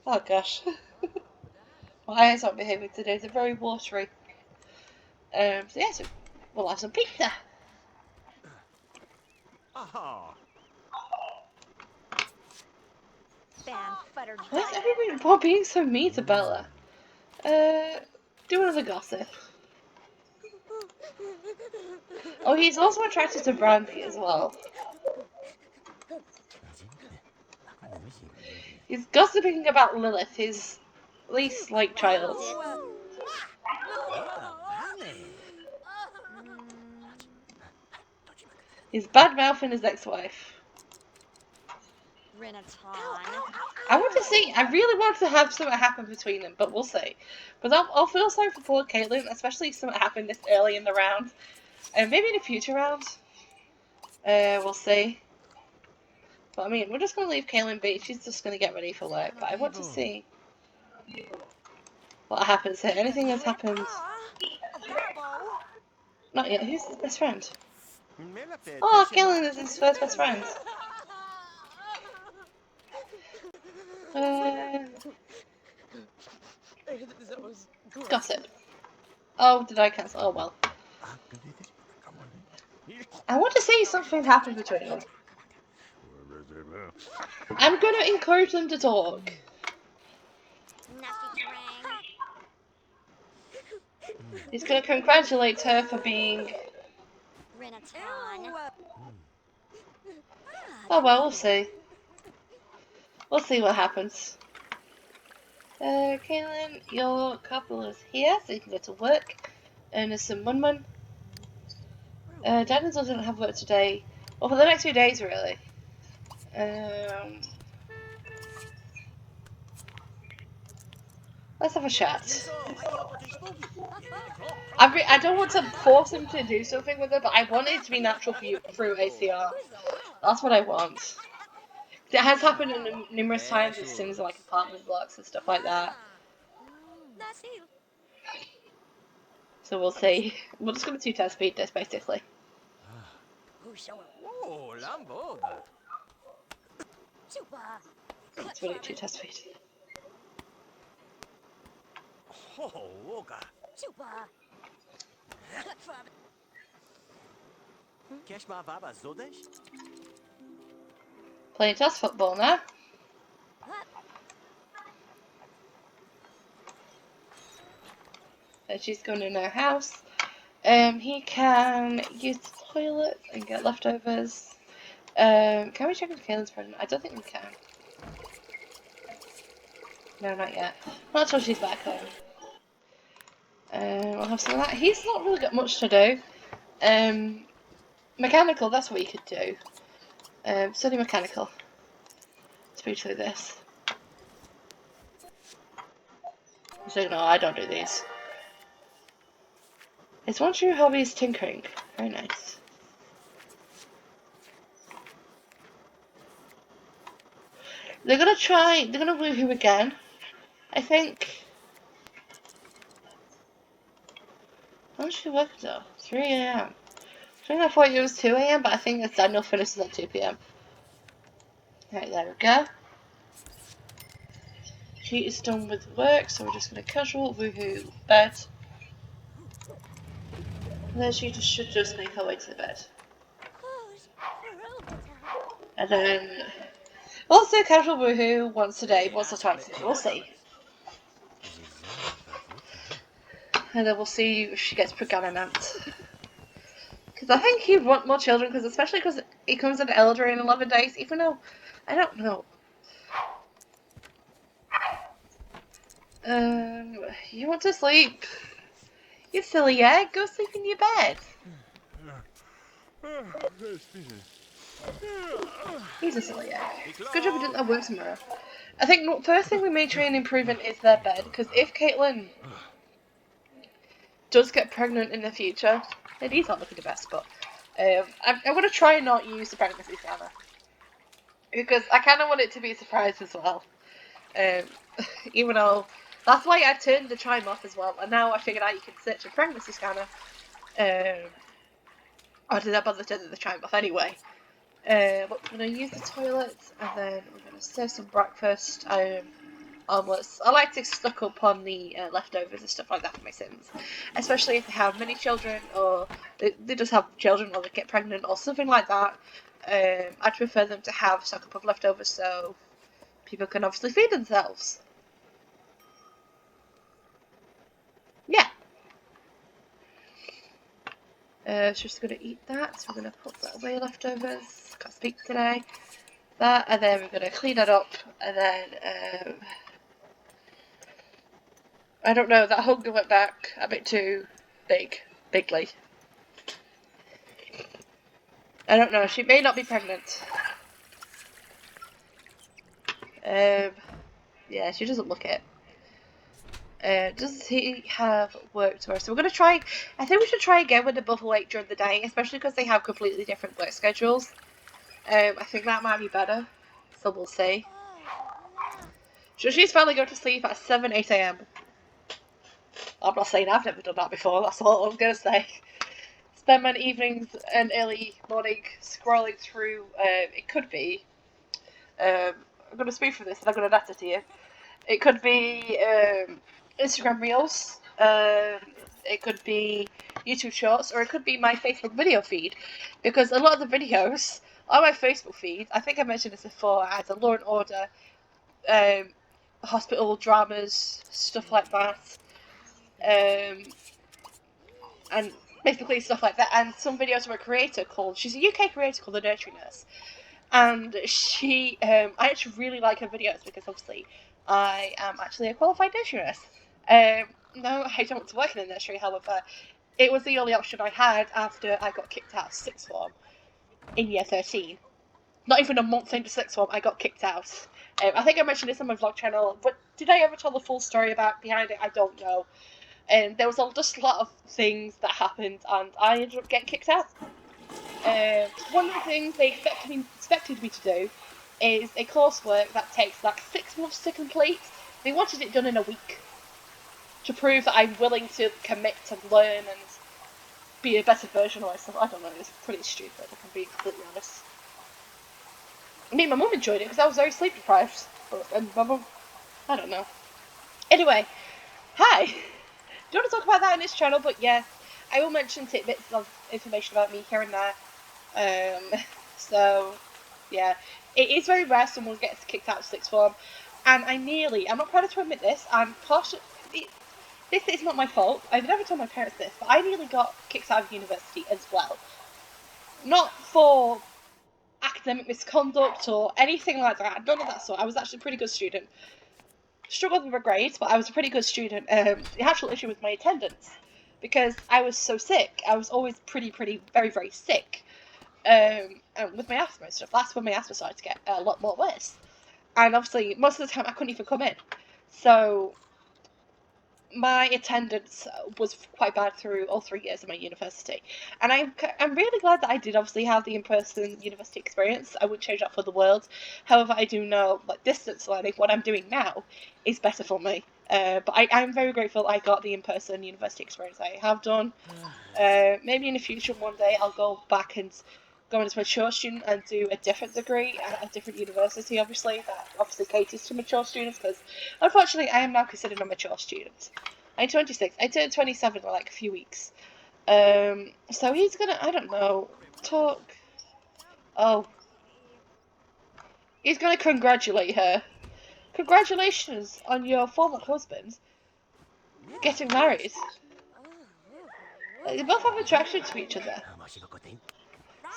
Oh gosh. My eyes aren't behaving today, they're very watery. So yeah, so we'll have some pizza. Why is everybody being so mean to Bella? Do another gossip. Oh, he's also attracted to Brandy as well. He's gossiping about Lilith, his least liked child. He's bad mouthing his ex-wife. I want to see. I really want to have something happen between them, but we'll see. But I'll feel sorry for poor Caitlyn, especially if something happened this early in the round, and maybe in a future round. We'll see. But I mean, we're just gonna leave Caitlyn be. She's just gonna get ready for work. But I want to see what happens here. Anything has happened? Not yet. Who's his best friend? Oh, Caitlyn is his first best friend. Gossip. Oh, did I cancel? Oh well. I want to see something happen between them. I'm gonna encourage them to talk. He's gonna congratulate her for being. Oh well, we'll see. We'll see what happens. Kaylin, your couple is here, so you can go to work. And there's some mun. Daniel doesn't have work today. Well, for the next few days, really. Let's have a chat. I don't want to force him to do something with it, but I want it to be natural for you through ACR. That's what I want. It has happened numerous times with Sims like apartment blocks and stuff like that. So we'll see. We're just going to two-test speed this, basically. That's really two-test speed. Playing test football now. And she's going in her house. He can use the toilet and get leftovers. Can we check if Kaylin's pregnant? I don't think we can. No, not yet. Not until she's back home. We'll have some of that. He's not really got much to do. Mechanical, that's what you could do. Study mechanical. Speak through this. So no, I don't do these. His one true hobby is tinkering. Very nice. They're gonna woohoo again. I think. How much do you work until? 3 a.m. I think I thought it was 2 a.m., but I think that Daniel finishes at 2 p.m. Right, there we go. She is done with work, so we're just gonna casual woohoo bed. And then she should just make her way to the bed. And then also casual woohoo once a day, once or twice a day, we'll see. And then we'll see if she gets pregnant. Because I think he'd want more children, especially because he comes an elder in 11 days, even though, I don't know. You want to sleep? You silly egg, go sleep in your bed. He's a silly egg. Good job we didn't have work tomorrow. I think the first thing we may try and improve in is their bed, because if Caitlin does get pregnant in the future, and he's not looking the best, but I'm going to try and not use the pregnancy scanner. Because I kind of want it to be a surprise as well. Even though that's why I turned the chime off as well, and now I figured out you can search a pregnancy scanner. Or did I bother turning the chime off anyway? But we're going to use the toilet, and then we're going to serve some breakfast. Omelets. I like to stock up on the leftovers and stuff like that for my Sims, especially if they have many children or they just have children or they get pregnant or something like that. I'd prefer them to have stock up of leftovers so people can obviously feed themselves. Yeah. She's going to eat that, so we're going to put that away, leftovers. Can't speak today. That, and then we're going to clean it up, and then I don't know, that hunger went back a bit too bigly. I don't know, she may not be pregnant. Yeah, she doesn't look it. Does he have work tomorrow? So we're going to try, I think we should try again with the Buffalo Lake during the day, especially because they have completely different work schedules. I think that might be better, so we'll see. So she's finally going to sleep at 7, 8 a.m. I'm not saying I've never done that before, that's all I'm going to say. Spend my evenings and early morning scrolling through, it could be, I'm going to speak for this and I'm going to letter to you. It could be Instagram Reels, it could be YouTube Shorts, or it could be my Facebook video feed. Because a lot of the videos on my Facebook feed, I think I mentioned this before, as a Law and Order, hospital dramas, stuff like that. And basically stuff like that. And some videos of a creator called, she's a UK creator called The Nursery Nurse. And she, I actually really like her videos because obviously I am actually a qualified nursery nurse. No, I don't want to work in a nursery, however, it was the only option I had after I got kicked out of sixth form in year 13. Not even a month into sixth form, I got kicked out. I think I mentioned this on my vlog channel, but did I ever tell the full story about behind it? I don't know. And there was just a lot of things that happened, and I ended up getting kicked out. One of the things they expected me to do is a coursework that takes like 6 months to complete. They wanted it done in a week to prove that I'm willing to commit to learn and be a better version of myself. I don't know, it's pretty stupid, if I'm being completely honest. I mean, my mum enjoyed it because I was very sleep deprived. And my mum, I don't know. Anyway, hi! Do you want to talk about that on this channel? But yeah, I will mention tidbits of information about me here and there. So, yeah, it is very rare someone gets kicked out of sixth form, and I'm not proud to admit this, this is not my fault, I've never told my parents this, but I nearly got kicked out of university as well. Not for academic misconduct or anything like that, none of that sort. I was actually a pretty good student. Struggled with my grades, but I was a pretty good student. The actual issue was my attendance, because I was so sick. I was always very, very sick. And with my asthma and stuff, that's when my asthma started to get a lot more worse. And obviously, most of the time, I couldn't even come in. So, my attendance was quite bad through all 3 years of my university. And I'm really glad that I did obviously have the in-person university experience. I wouldn't change that for the world. However, I do know, like, distance learning, what I'm doing now, is better for me. But I'm very grateful I got the in-person university experience I have done. Maybe in the future one day I'll go back and go into mature student and do a different degree at a different university, obviously, that obviously caters to mature students, because unfortunately I am now considered a mature student. I'm 26. I turned 27 in like a few weeks. So he's gonna, I don't know, talk. Oh, he's gonna congratulate her. Congratulations on your former husband getting married. They both have attraction to each other.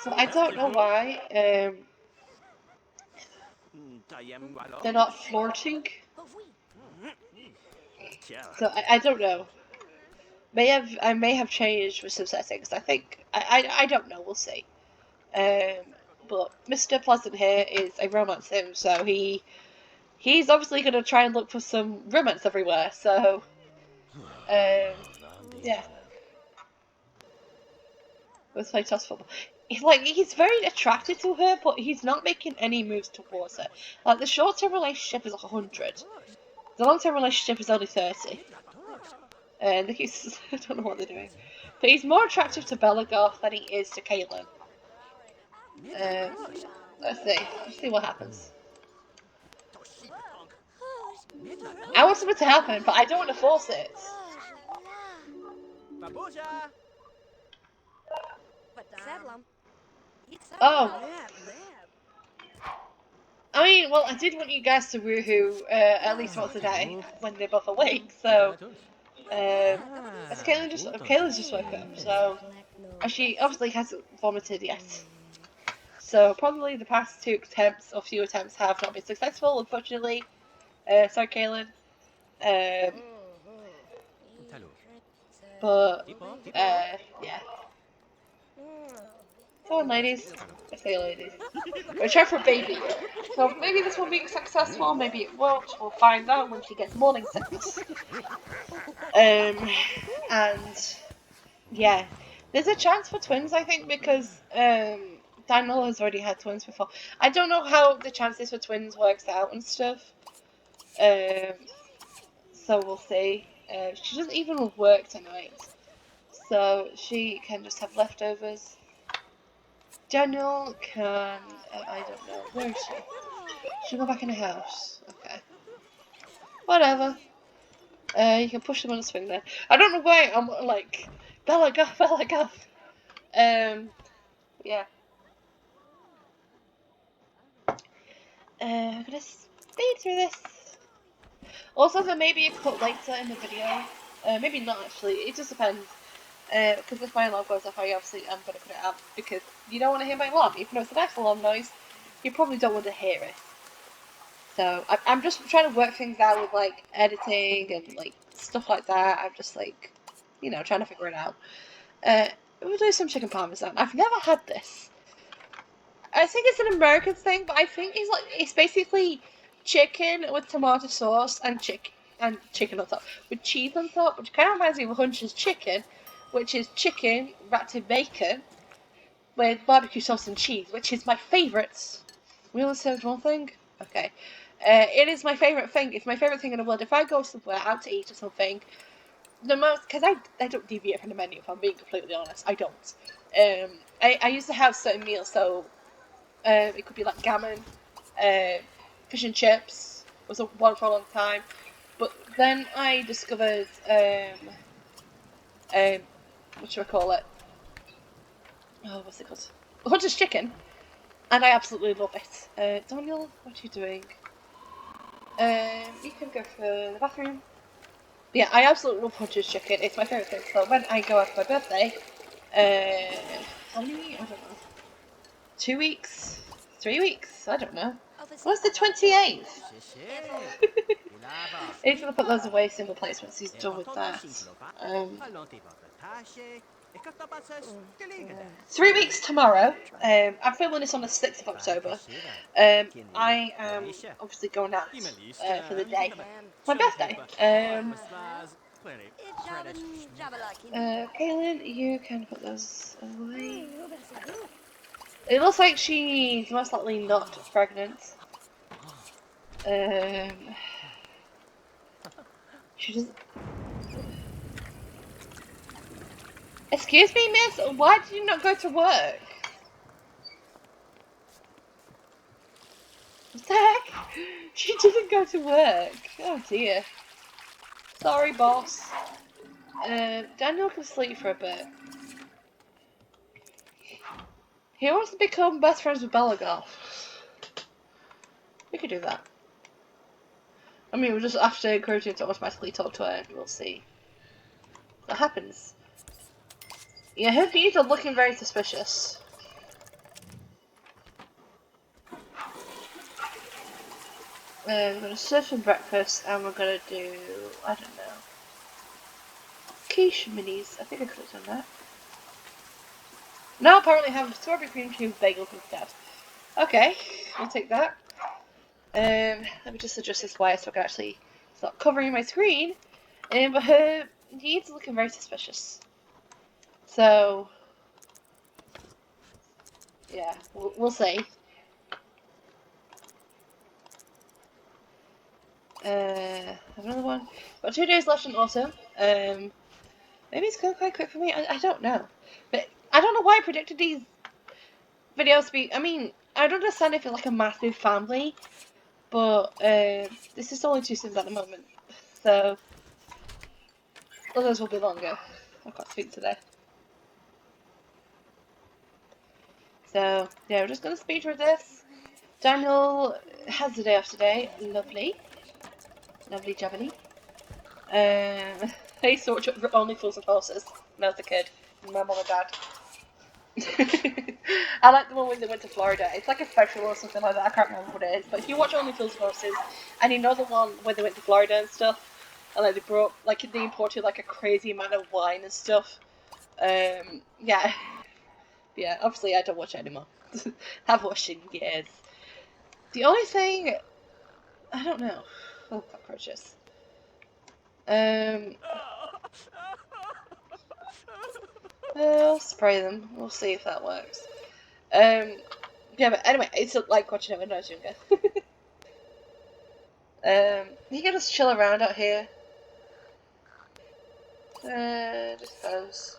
So I don't know why they're not flirting. So I don't know. I may have changed with some settings. I think I don't know. We'll see. But Mr. Pleasant here is a romance sim, so he's obviously going to try and look for some romance everywhere. So yeah, let's play toss football. He's very attracted to her, but he's not making any moves towards her. Like the short-term relationship is 100. The long-term relationship is only 30. And he's I don't know what they're doing, but he's more attractive to Belagoth than he is to Caitlin. Um, let's see what happens. I want something to happen, but I don't want to force it. Oh, I mean, well, I did want you guys to woohoo at least once a day when they're both awake. So, as Caitlin's just woke up, so and she obviously hasn't vomited yet. So probably the past two attempts or few attempts have not been successful, unfortunately. Sorry, Caitlin. Um, but yeah. Come on, ladies. I say ladies. We're trying for a baby. So maybe this will be successful, maybe it won't. We'll find out when she gets morning sickness. And yeah, there's a chance for twins, I think, because Daniel has already had twins before. I don't know how the chances for twins works out and stuff. Um, so we'll see. She doesn't even work tonight, so she can just have leftovers. Daniel can. I don't know. Where is she? She'll go back in the house. Okay. Whatever. You can push them on a swing there. I don't know why I'm like Bella go, Bella go. Yeah. I'm gonna speed through this. Also, there may be a cut later in the video. Maybe not actually. It just depends. Because if my alarm goes off, I obviously am gonna put it out because you don't want to hear my alarm. Even though it's a nice alarm noise, you probably don't want to hear it. So I'm just trying to work things out with like editing and like stuff like that. I'm just like, trying to figure it out. We'll do some chicken parmesan. I've never had this. I think it's an American thing, but I think it's basically chicken with tomato sauce and chicken on top with cheese on top, which kind of reminds me of Hunch's chicken, which is chicken wrapped in bacon with barbecue sauce and cheese, which is my favourite. We only served one thing? Okay. It is my favourite thing. It's my favourite thing in the world. If I go somewhere out to eat or something, because I don't deviate from the menu, if I'm being completely honest. I don't. I used to have certain meals, so it could be like gammon, fish and chips was one for a long time. But then I discovered, what should I call it? Oh, what's it called? Hunter's chicken. And I absolutely love it. Daniel, what are you doing? You can go for the bathroom. Yeah, I absolutely love Hunter's chicken. It's my favourite thing. So when I go out for my birthday, how many? I don't know. 2 weeks? 3 weeks? I don't know. What's the 28th? He's gonna put those away single place once he's done with that. 3 weeks tomorrow. I'm filming this on the 6th of October. I am obviously going out for the day. My birthday. Kaylin, you can put those away. It looks like she's most likely not pregnant. She doesn't. Excuse me, miss? Why did you not go to work? What the heck? She didn't go to work. Oh dear. Sorry, boss. Daniel can sleep for a bit. He wants to become best friends with Belagoth. We could do that. I mean, we'll just have to encourage him to automatically talk to her and we'll see what happens. Yeah, her feet are looking very suspicious. We're going to serve some breakfast and we're going to do, I don't know. quiche minis. I think I could have done that. Now apparently have strawberry cream cheese bagels instead. Okay, we'll take that. Let me just adjust this wire so I can actually start covering my screen. But her needs are looking very suspicious. So, yeah, we'll see. Another one. Got 2 days left in autumn. Maybe it's going quite quick for me. I don't know. But I don't know why I predicted these videos to be. I mean, I don't understand if it's like a massive family, but this is only 2 Sims at the moment. So, others will be longer. I've got to speak today. So, yeah, we're just going to speed through this. Daniel has the day off today. Lovely. Lovely jubbly. They sort of only fools of horses when I was a kid. My mum and dad. I like the one when they went to Florida. It's like a special or something like that. I can't remember what it is. But if you watch Only Fools and Horses, and you know the one when they went to Florida and stuff, and like they imported like a crazy amount of wine and stuff. Yeah, yeah. Obviously, I don't watch it anymore. Have watched it in years. The only thing I don't know. Oh, cockroaches. I'll spray them. We'll see if that works. Yeah, but anyway, it's like watching it when I was younger. You can just chill around out here. Just those.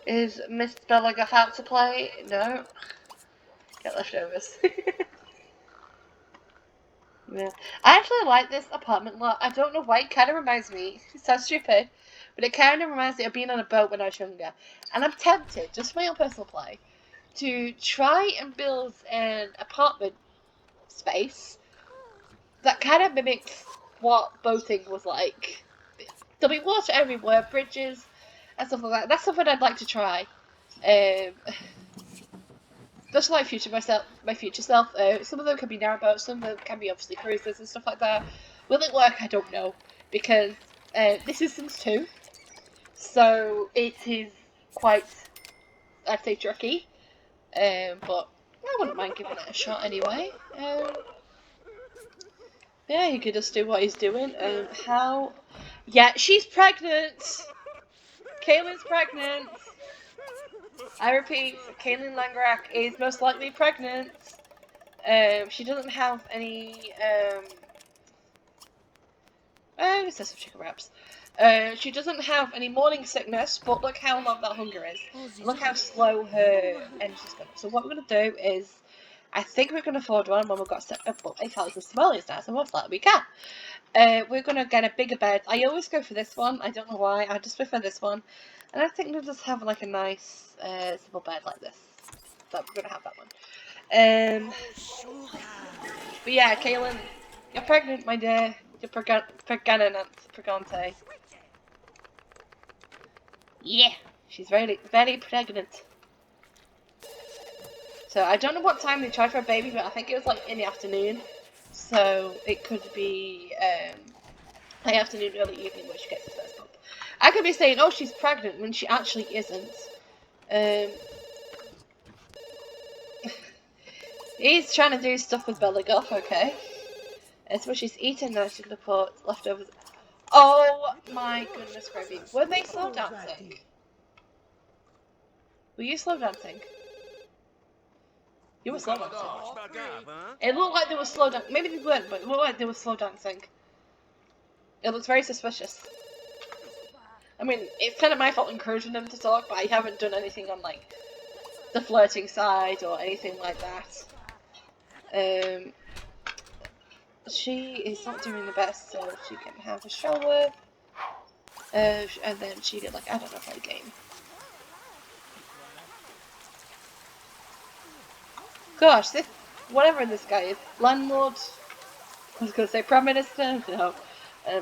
Is Miss Bella got out to play? No. Get leftovers. Yeah. I actually like this apartment lot. I don't know why. It kind of reminds me. It's so stupid. But it kind of reminds me of being on a boat when I was younger. And I'm tempted, just for my own personal play, to try and build an apartment space that kind of mimics what boating was like. There'll be water everywhere, bridges, and stuff like that. That's something I'd like to try. Just like my future self. Some of them can be narrowboats, some of them can be obviously cruisers and stuff like that. Will it work? I don't know, because this is Sims 2, so it is quite, I'd say, tricky. But I wouldn't mind giving it a shot anyway. Yeah, he could just do what he's doing. How? Yeah, she's pregnant. Kaylin's pregnant. I repeat, Kaylin Langrak is most likely pregnant. She doesn't have any. It says some chicken wraps. She doesn't have any morning sickness, but look how long that hunger is. And look how slow her energy's going. So what we're gonna do is, I think we're gonna afford one when we've got set up. Well, 8,000 simoleons now, so most likely we can. We're gonna get a bigger bed. I always go for this one. I don't know why. I just prefer this one, and I think we'll just have like a nice simple bed like this. So we're gonna have that one. But yeah, Kaylin, you're pregnant, my dear. You're pregante. Yeah, she's very, very pregnant. So I don't know what time they tried for a baby, but I think it was like in the afternoon. So it could be late afternoon, early evening when she gets the first bump. I could be saying, oh, she's pregnant when she actually isn't. He's trying to do stuff with Bella Goth, okay? That's what she's eating now. She's gonna put leftovers. Oh my goodness, gravy. Were they slow dancing? Were you slow dancing? You were slow dancing. It looked like they were slow dancing. Maybe they weren't, but it looked like they were slow dancing. It looks very suspicious. I mean, it's kind of my fault encouraging them to talk, but I haven't done anything on, like, the flirting side or anything like that. She is not doing the best, so she can have a shower. And then she did, like, I don't know, play a game. Gosh, this, whatever this guy is, landlord, I was gonna say prime minister, no.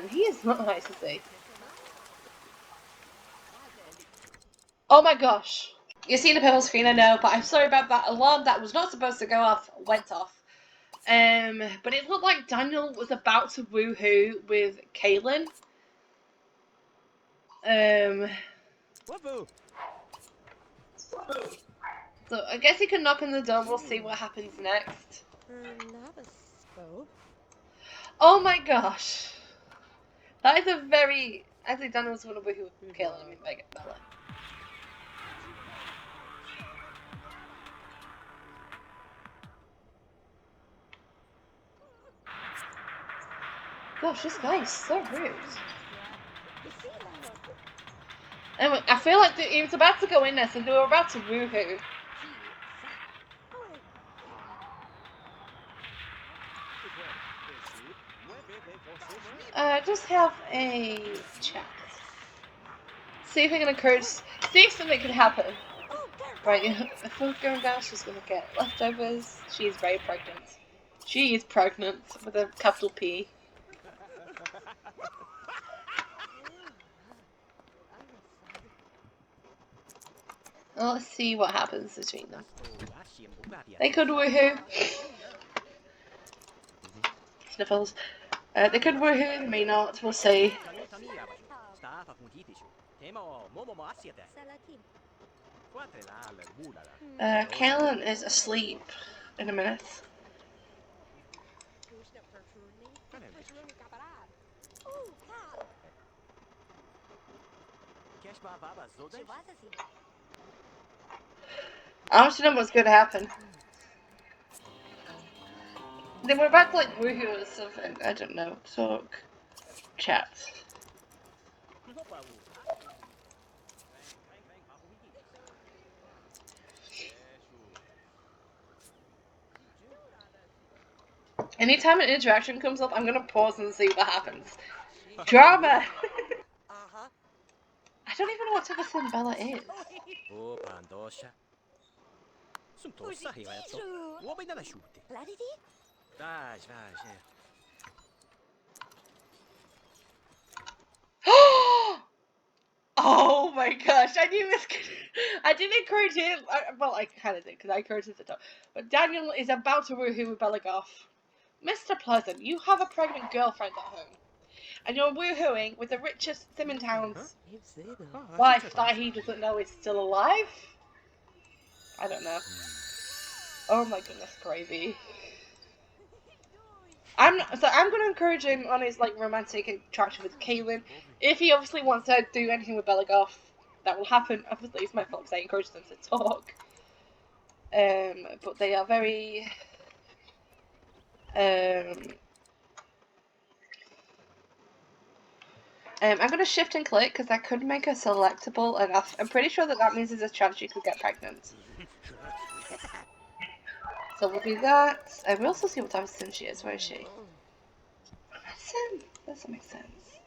He is not nice to see. Oh my gosh. You see the purple screen, I know, but I'm sorry about that. Alarm that was not supposed to go off went off. But it looked like Daniel was about to woohoo with Kaylin. So I guess he can knock on the door. We'll see what happens next. Oh my gosh, that is a very. I think Daniel's gonna woohoo with Kaylin. I mean, Bella. Gosh, this guy is so rude. And I feel like he was about to go in there, so they were about to woohoo. Just have a chat. See if we can encourage. See if something could happen. Right, if we're going down, she's gonna get leftovers. She is very pregnant. She is pregnant with a capital P. Well, let's see what happens between them. They could woohoo. Sniffles. They could woohoo, they may not. We'll see. Kaylin is asleep in a minute. I want to know what's going to happen. They were about to like woohoo or something. I don't know. Talk. Chat. Anytime an interaction comes up, I'm gonna pause and see what happens. Drama! I don't even know what type of sin Bella is. Oh my gosh, I knew this. I didn't encourage him. Well, I kind of did because I encouraged him to talk. But Daniel is about to woohoo with Bella Goff. Mr. Pleasant, you have a pregnant girlfriend at home. And you're woohooing with the richest Simontown's wife that he doesn't know is still alive? I don't know. Oh my goodness, crazy. I'm gonna encourage him on his like romantic attraction with Kaylin. If he obviously wants to do anything with Bella Goff, that will happen. Obviously, it's my fault because I encourage them to talk. But they are very. I'm gonna shift and click because I could make her selectable, and I'm pretty sure that means there's a chance she could get pregnant. So we'll do that. And we'll also see what type of sim she is. Where is she? Sim. That doesn't make sense.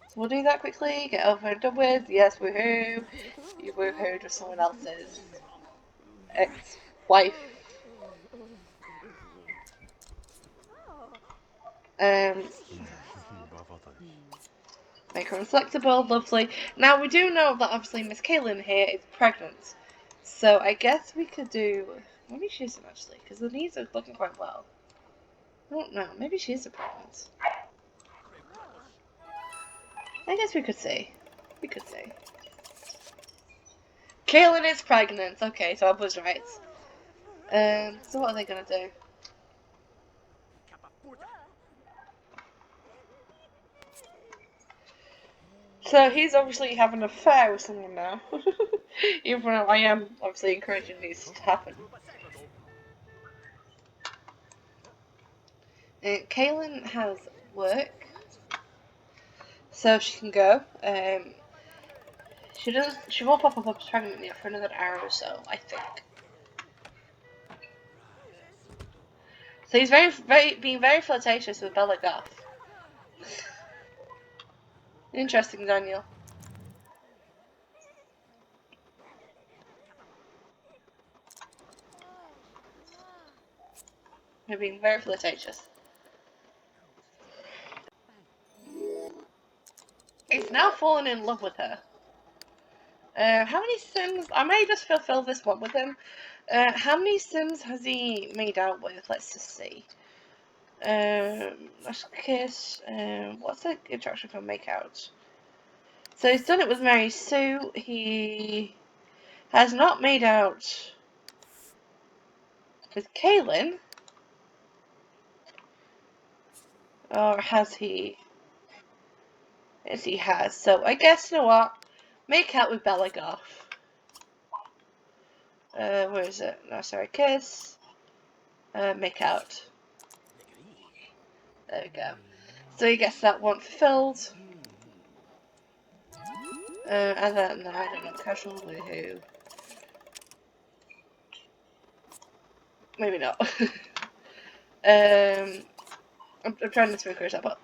So we'll do that quickly. Get over and done with. Yes, woohoo. You woohooed with someone else's ex-wife. Make her inflexible, lovely. Now we do know that obviously Miss Kaylin here is pregnant. So I guess we could do... Maybe she isn't actually, because the knees are looking quite well. I don't know, maybe she is pregnant. I guess we could see. We could see. Kaylin is pregnant. Okay, so I was right. So what are they gonna do? So he's obviously having an affair with someone now. Even though I am obviously encouraging these to happen. Kaylin has work, so she can go. She won't pop up pregnant yet for another hour or so, I think. So he's being very flirtatious with Bella Goth. Interesting, Daniel. They're being very flirtatious. He's now fallen in love with her. How many sims? I may just fulfill this one with him. How many Sims has he made out with? Let's just see. Let's kiss. What's the interaction for make out? So he's done it with Mary Sue. He has not made out with Kaylin. Or has he? Yes, he has. So I guess, you know what? Make out with Bella Goth. Where is it? No, sorry, kiss. Make out. There we go. So he gets that one fulfilled. And then, I don't know, casual woohoo. Maybe not. I'm trying to figure it out, but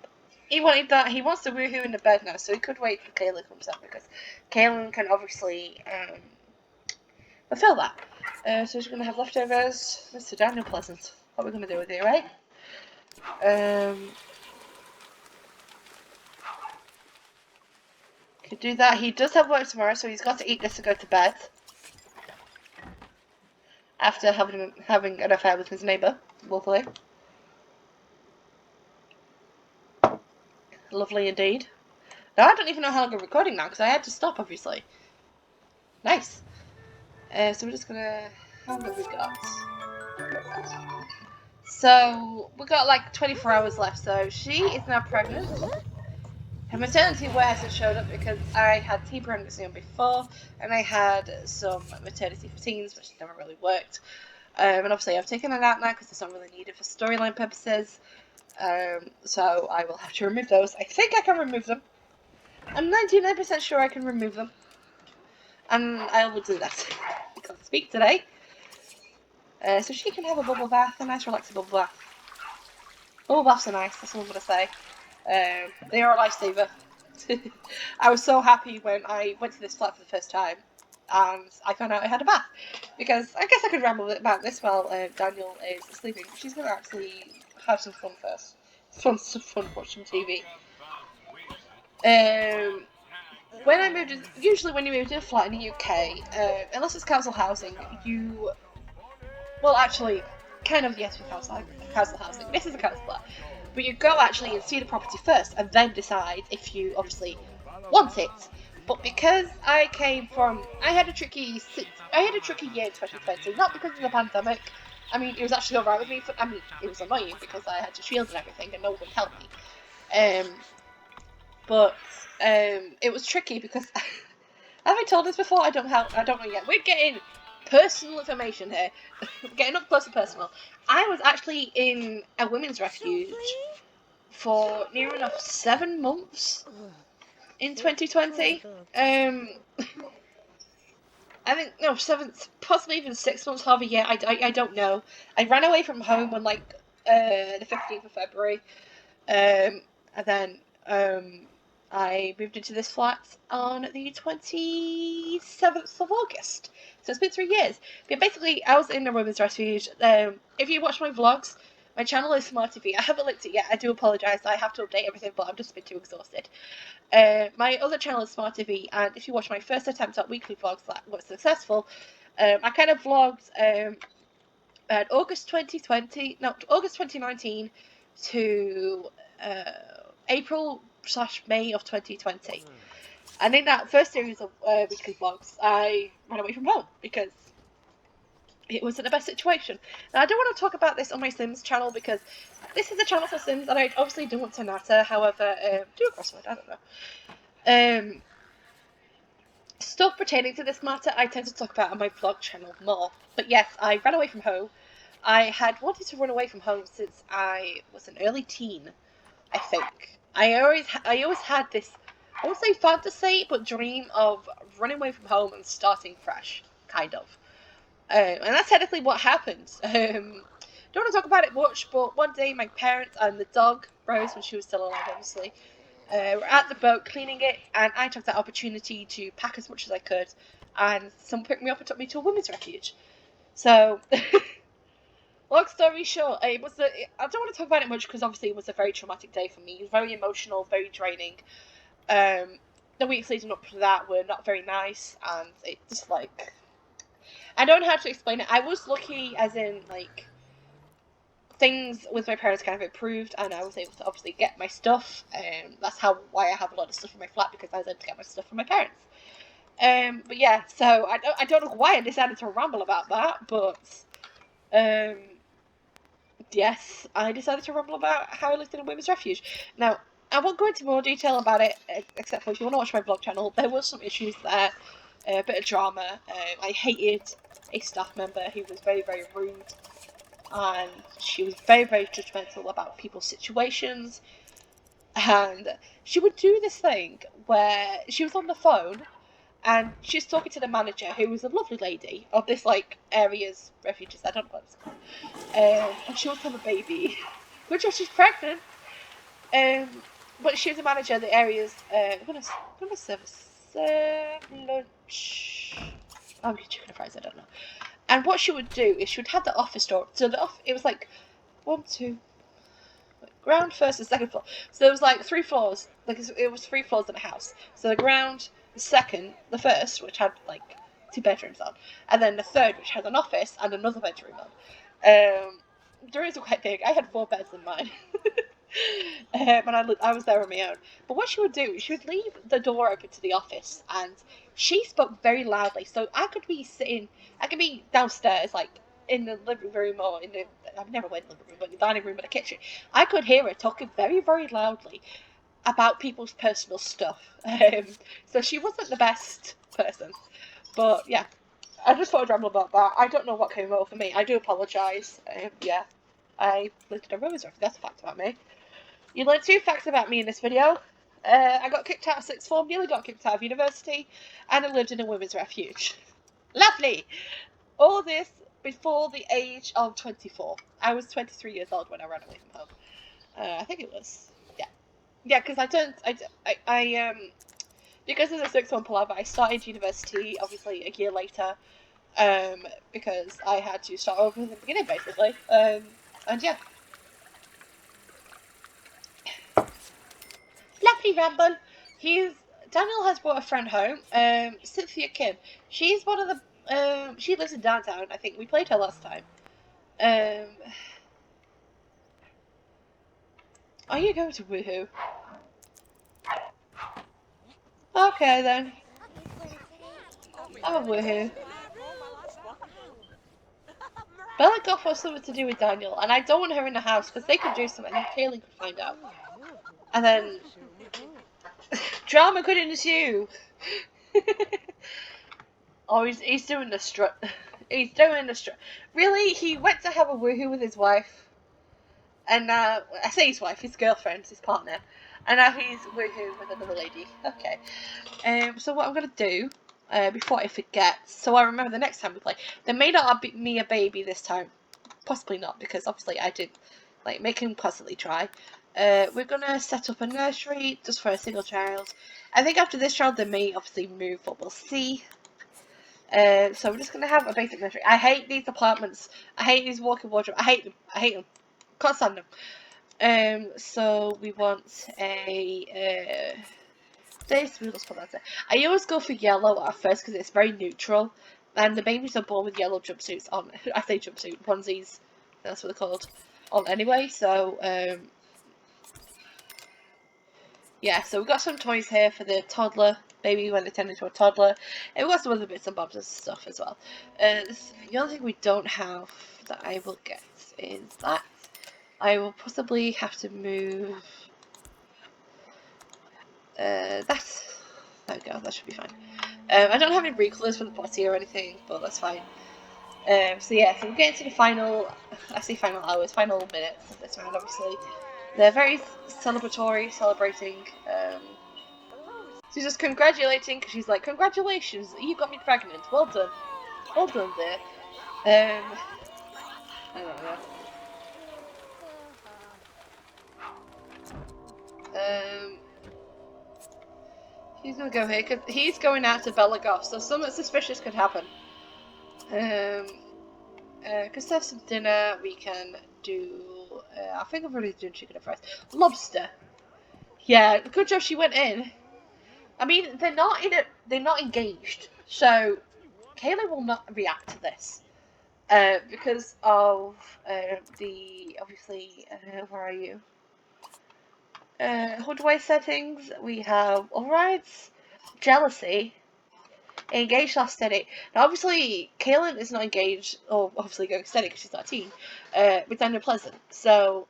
he wanted that. He wants the woohoo in the bed now, so he could wait till Kaylin comes up because Kaylin can obviously fulfill that. So he's going to have leftovers. Mr. Daniel Pleasant. What are we going to do with you, right? Could do that. He does have work tomorrow, so he's got to eat this to go to bed. After having an affair with his neighbour. Lovely. Lovely indeed. Now I don't even know how long I'm recording now, because I had to stop, obviously. Nice. So we're just gonna... How long have we got? So, we got like 24 hours left, so she is now pregnant. Her maternity wear hasn't showed up because I had tea pregnancy on before, and I had some maternity routines, which never really worked. And obviously I've taken that out now because it's not really needed for storyline purposes. So I will have to remove those. I think I can remove them. I'm 99% sure I can remove them. And I will do that. I can't speak today. So she can have a bubble bath, a nice relaxing bubble bath. Bubble baths are nice, that's all I'm going to say. They are a lifesaver. I was so happy when I went to this flat for the first time and I found out I had a bath. Because I guess I could ramble about this while Daniel is sleeping. She's going to actually have some fun first. Some fun watching TV. When I moved, usually when you move to a flat in the UK, unless it's council housing, you, well, actually, kind of yes, with council housing. This is a council flat, but you go actually and see the property first, and then decide if you obviously want it. But because I had a tricky year in 2020, not because of the pandemic. I mean, it was actually alright with me. It was annoying because I had to shield and everything, and no one would help me. But it was tricky because have I told this before? I don't know yet. We're getting personal information here. Getting up close and personal. I was actually in a women's refuge for near enough 7 months in 2020. I think no 7, possibly even 6 months. However, yeah, I don't know. I ran away from home on like the 15th of February, and then I moved into this flat on the 27th of August. So it's been 3 years. But basically, I was in a women's refuge. If you watch my vlogs, my channel is Smart TV. I haven't linked it yet. I do apologise. I have to update everything, but I've just been too exhausted. My other channel is Smart TV, and if you watch my first attempt at weekly vlogs that was successful, I kind of vlogged August 2019 to April/May of 2020. And in that first series of weekly vlogs, I ran away from home because it wasn't the best situation. Now, I don't want to talk about this on my Sims channel because this is a channel for Sims and I obviously don't want to natter. However, do a crossword, I don't know. Stuff pertaining to this matter, I tend to talk about on my vlog channel more. But yes, I ran away from home. I had wanted to run away from home since I was an early teen, I think. I always had this, I won't say fantasy, but dream of running away from home and starting fresh, kind of. And that's technically what happened. Don't want to talk about it much, but one day my parents and the dog, Rose, when she was still alive, obviously, were at the boat cleaning it, and I took that opportunity to pack as much as I could, and someone picked me up and took me to a women's refuge. So, long story short, I don't want to talk about it much because obviously it was a very traumatic day for me. It was very emotional, very draining. The weeks leading up to that were not very nice, and it just like... I don't know how to explain it. I was lucky, as in, like, things with my parents kind of improved, and I was able to obviously get my stuff. That's why I have a lot of stuff in my flat, because I was able to get my stuff from my parents. But yeah, so I don't know why I decided to ramble about that, but yes, I decided to ramble about how I lived in a women's refuge. Now, I won't go into more detail about it, except for if you want to watch my vlog channel, there was some issues there, a bit of drama. I hated a staff member who was very, very rude, and she was very, very judgmental about people's situations, and she would do this thing where she was on the phone, and she was talking to the manager, who was a lovely lady of this, like, area's refuges, I don't know what it's called. And she wants to have a baby, which she's pregnant. But she was a manager of the area's. I'm gonna serve lunch. Oh, chicken and fries. I don't know. And what she would do is she would have the office door. So it was like 1, 2, ground, first and second floor. So there was like 3 floors. Like it was 3 floors in a house. So the ground, the second, the first, which had like 2 bedrooms on, and then the third, which had an office and another bedroom on. The rooms were quite big. I had 4 beds in mine. And I was there on my own. But what she would do, she would leave the door open to the office, and she spoke very loudly. So I could be downstairs, like in the living room, or I've never went in the living room, but the dining room or the kitchen. I could hear her talking very, very loudly about people's personal stuff. So she wasn't the best person. But yeah, I just thought I'd ramble about that. I don't know what came over me. I do apologise. Yeah, I lived in a women's refuge. That's a fact about me. You learned 2 facts about me in this video. I got kicked out of 6th form, nearly got kicked out of university, and I lived in a women's refuge. Lovely! All this before the age of 24. I was 23 years old when I ran away from home. I think it was. Yeah. Yeah, because because of the 6th form palaver, I started university, obviously, a year later, because I had to start over from the beginning, basically. And yeah. Lovely ramble. Daniel has brought a friend home, Cynthia Kim. She's one of the she lives in downtown. I think we played her last time. Are you going to woohoo? Okay then. Oh woohoo. Bella Goff wants something to do with Daniel, and I don't want her in the house because they could do something and Kaylin could find out. And then drama could ensue. Oh, he's doing the strut. He's doing the strut. Really? He went to have a woohoo with his wife. And now, I say his wife, his girlfriend, his partner. And now he's woohoo with another lady. Okay. So what I'm going to do, before I forget, so I remember the next time we play, there may not be me a baby this time. Possibly not, because obviously I did, like, make him constantly try. We're going to set up a nursery just for a single child. I think after this child, they may obviously move, but we'll see. So we're just going to have a basic nursery. I hate these apartments. I hate these walk-in wardrobes. I hate them. I hate them. Can't stand them. So we want a this. We'll just put that there. I always go for yellow at first because it's very neutral, and the babies are born with yellow jumpsuits on. I say jumpsuit onesies. That's what they're called. On anyway. So yeah. So we've got some toys here for the toddler baby when they turn into a toddler, and we've got some other bits and bobs and stuff as well. The only thing we don't have that I will get is that. I will possibly have to move that. There we go, that should be fine. I don't have any recolours for the body or anything, but that's fine. So yeah, so we're getting to the final, I say final hours, final minutes of this round, obviously. They're very celebratory, celebrating. She's just congratulating, because she's like, congratulations, you got me pregnant, well done. Well done there. I don't know. He's gonna go here because he's going out to Belagoff, so something suspicious could happen. Because have some dinner, we can do. I think I've already done chicken and fries. Lobster. Yeah, good job she went in. I mean, they're not engaged, so Kayla will not react to this. Because of the, obviously, where are you? How do I settings? We have overrides, jealousy, engaged / steady. Now, obviously, Kaylin is not engaged, or obviously going steady because she's not a teen, with Daniel Pleasant. So,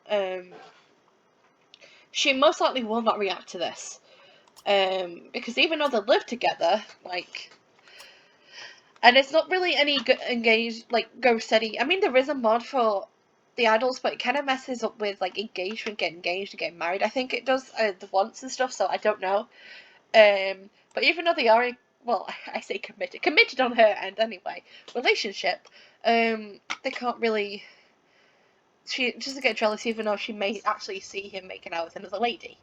she most likely will not react to this. Because even though they live together, like, and it's not really any engaged, like, go steady. I mean, there is a mod for the adults, but it kind of messes up with, like, engagement, getting engaged and getting married. I think it does the wants and stuff, so I don't know. But even though they are, well, I say committed on her end anyway, relationship, they can't really, she doesn't get jealous even though she may actually see him making out with another lady.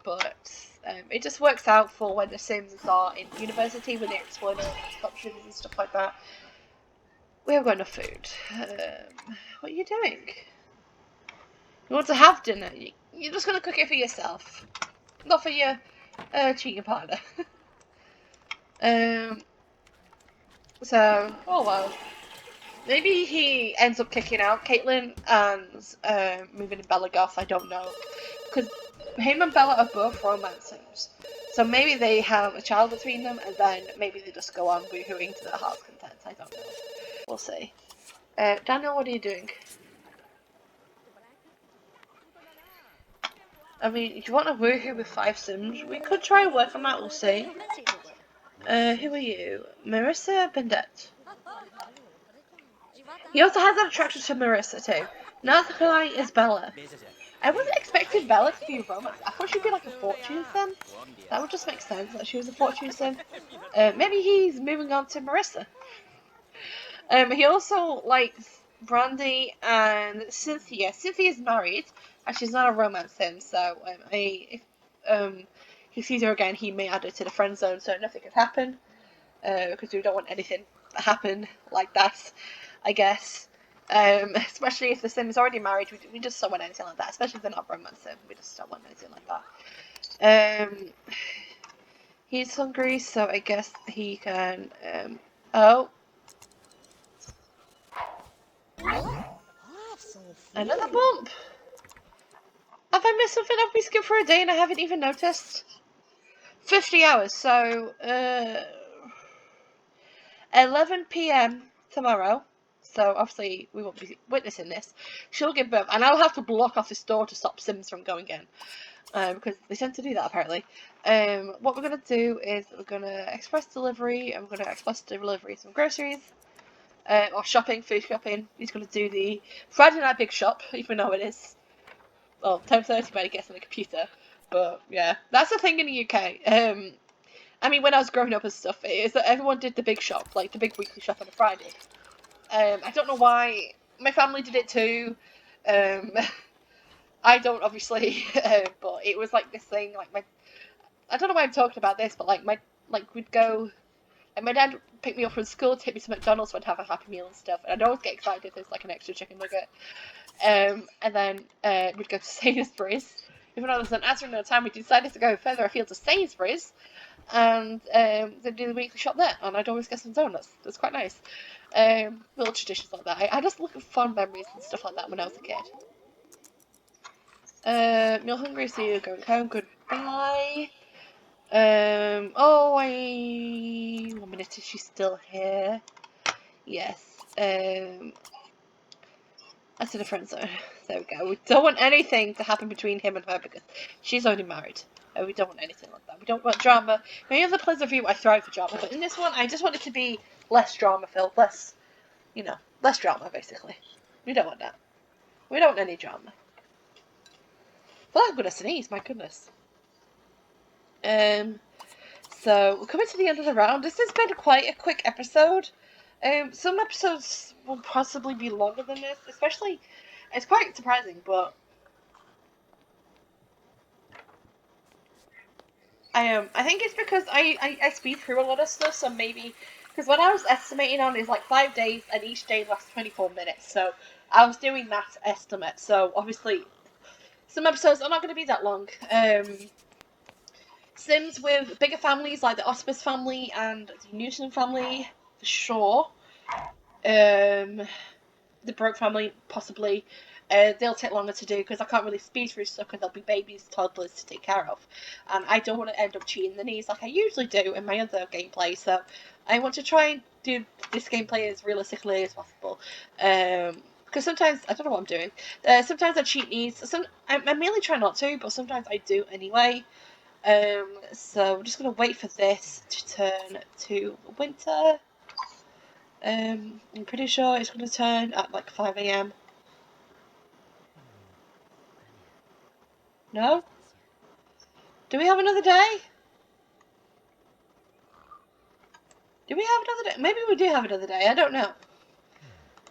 But it just works out for when the Sims are in university, when they're exploring options and stuff like that. We haven't got enough food. What are you doing? You want to have dinner? You're just going to cook it for yourself. Not for your cheating partner. So, oh well. Maybe he ends up kicking out Caitlin and moving to Bella Goth, I don't know. Because him and Bella are both romance sims. So maybe they have a child between them and then maybe they just go on woohooing to their heart's content, I don't know. We'll see. Daniel, what are you doing? I mean, if you want to woohoo with 5 sims, we could try and work on that, we'll see. Who are you? Marissa Bendette. He also has an attraction to Marissa too. North Carolina is Bella. I wasn't expecting Bella to be a romance. I thought she'd be like a fortune sim. That would just make sense that she was a fortune sim. Maybe he's moving on to Marissa. He also likes Brandy and Cynthia. Cynthia's married, and she's not a romance sim, so if he sees her again, he may add her to the friend zone, so nothing could happen. Because we don't want anything to happen like that, I guess. Especially if the sim is already married, we just don't want anything like that. Especially if they're not romance sim, we just don't want anything like that. He's hungry, so I guess he can. Oh, another bump. Have I missed something? Have we skipped for a day and I haven't even noticed? 50 hours, so 11 p.m. tomorrow. So obviously we won't be witnessing this. She'll give birth, and I'll have to block off this door to stop Sims from going in, because they tend to do that apparently. What we're gonna do is we're gonna express delivery, and we're gonna express delivery some groceries, or shopping, food shopping. He's gonna do the Friday night big shop, even though it is, well, 10:30 when he gets on the computer. But yeah, that's the thing in the UK. I mean, when I was growing up and stuff, it is that everyone did the big shop, like the big weekly shop on a Friday. I don't know why. My family did it too. I don't, obviously, but it was like this thing. Like I don't know why I'm talking about this, but we'd go. And my dad would pick me up from school, take me to McDonald's, so I'd have a Happy Meal and stuff. And I'd always get excited if there's like an extra chicken nugget. And then we'd go to Sainsbury's. Even though there was an answer in no time, we decided to go further afield to Sainsbury's. And they do the weekly shop there, and I'd always get some donuts. It was quite nice. Little traditions like that. I just look at fond memories and stuff like that when I was a kid. You're hungry, so you're going home. Goodbye. Oh, 1 minute, is she still here? Yes. That's in a friend zone. There we go. We don't want anything to happen between him and her because she's already married. We don't want anything like that. We don't want drama. Many of the Pleasantview I thrive for drama, but in this one, I just want it to be less drama-filled, less drama, basically. We don't want that. We don't want any drama. Well, I'm gonna sneeze, my goodness. So we're coming to the end of the round. This has been quite a quick episode. Some episodes will possibly be longer than this, especially. It's quite surprising, but I think it's because I speed through a lot of stuff, so maybe because what I was estimating on is like 5 days, and each day lasts 24 minutes. So I was doing that estimate. So obviously, some episodes are not going to be that long. Sims with bigger families like the Ospis family and the Newton family, for sure. The Broke family, possibly. They'll take longer to do because I can't really speed through stuff because there'll be babies, toddlers to take care of. And I don't want to end up cheating the knees like I usually do in my other gameplay, so I want to try and do this gameplay as realistically as possible. Because sometimes, I don't know what I'm doing, sometimes I cheat knees, I mainly try not to, but sometimes I do anyway. So I'm just going to wait for this to turn to winter. I'm pretty sure it's going to turn at like 5 a.m. No? Do we have another day? Do we have another day? Maybe we do have another day. I don't know.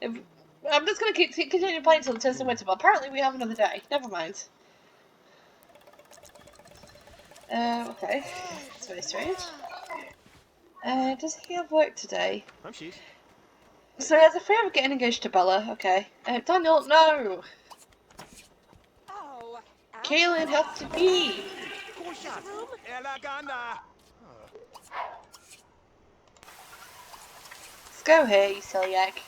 I'm just going to continue playing until it turns to winter, but apparently we have another day. Never mind. Okay. That's very strange. Does he have work today? So he has a fear of getting engaged to Bella. Okay. Daniel, no! Kaylin has to pee! Let's go here, you silly egg.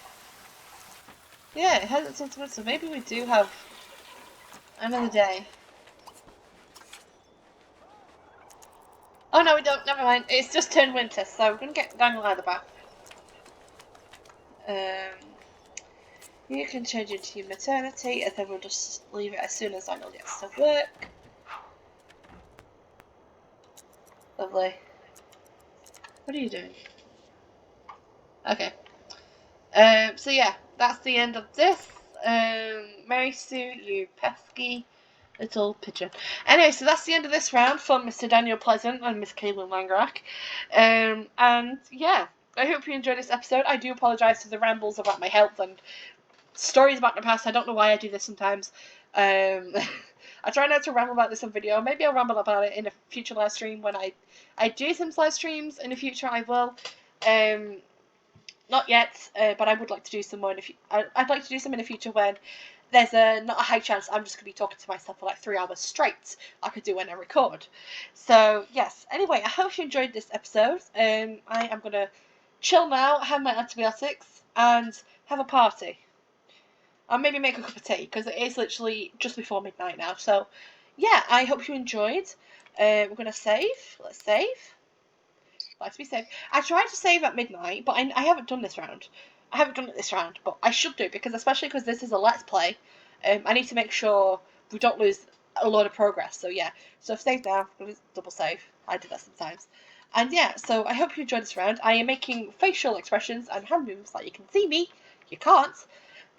Yeah, it hasn't since winter, so maybe we do have another day. Oh no, we don't. Never mind. It's just turned winter, so we're gonna get Daniel out of the bath. You can change into your maternity, and then we'll just leave it as soon as Daniel gets to work. Lovely. What are you doing? Okay. So yeah, that's the end of this. Mary Sue, you pesky little pigeon. Anyway, so that's the end of this round for Mr. Daniel Pleasant and Miss Caitlin Langerak. And yeah, I hope you enjoyed this episode. I do apologise for the rambles about my health and stories about my past. I don't know why I do this sometimes. I try not to ramble about this on video. Maybe I'll ramble about it in a future live stream when I do some live streams in the future. I will. Not yet, but I would like to do some more in the future. I'd like to do some in the future when there's not a high chance I'm just going to be talking to myself for like 3 hours straight, like I do when I record. So, yes. Anyway, I hope you enjoyed this episode. I am going to chill now, have my antibiotics, and have a party. I'll maybe make a cup of tea, because it is literally just before midnight now. So, yeah, I hope you enjoyed. We're going to save. Let's save. Like to be safe. I tried to save at midnight, but I haven't done this round. I haven't done it this round, but I should do, because especially because this is a let's play, I need to make sure we don't lose a lot of progress. So yeah, so I've saved now. I'm going to double save. I do that sometimes. And yeah, so I hope you enjoyed this round. I am making facial expressions and hand movements like you can see me. You can't.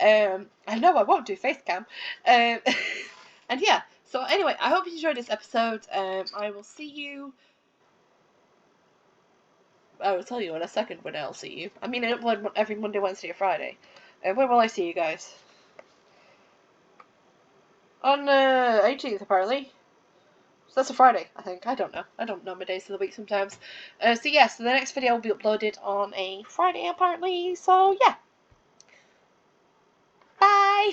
I know I won't do face cam. And yeah, so anyway, I hope you enjoyed this episode. I will see you. I will tell you in a second when I'll see you. I mean, every Monday, Wednesday, or Friday. When will I see you guys? On 18th, apparently. So that's a Friday, I think. I don't know. I don't know my days of the week sometimes. So yeah, so the next video will be uploaded on a Friday, apparently. So yeah. Bye!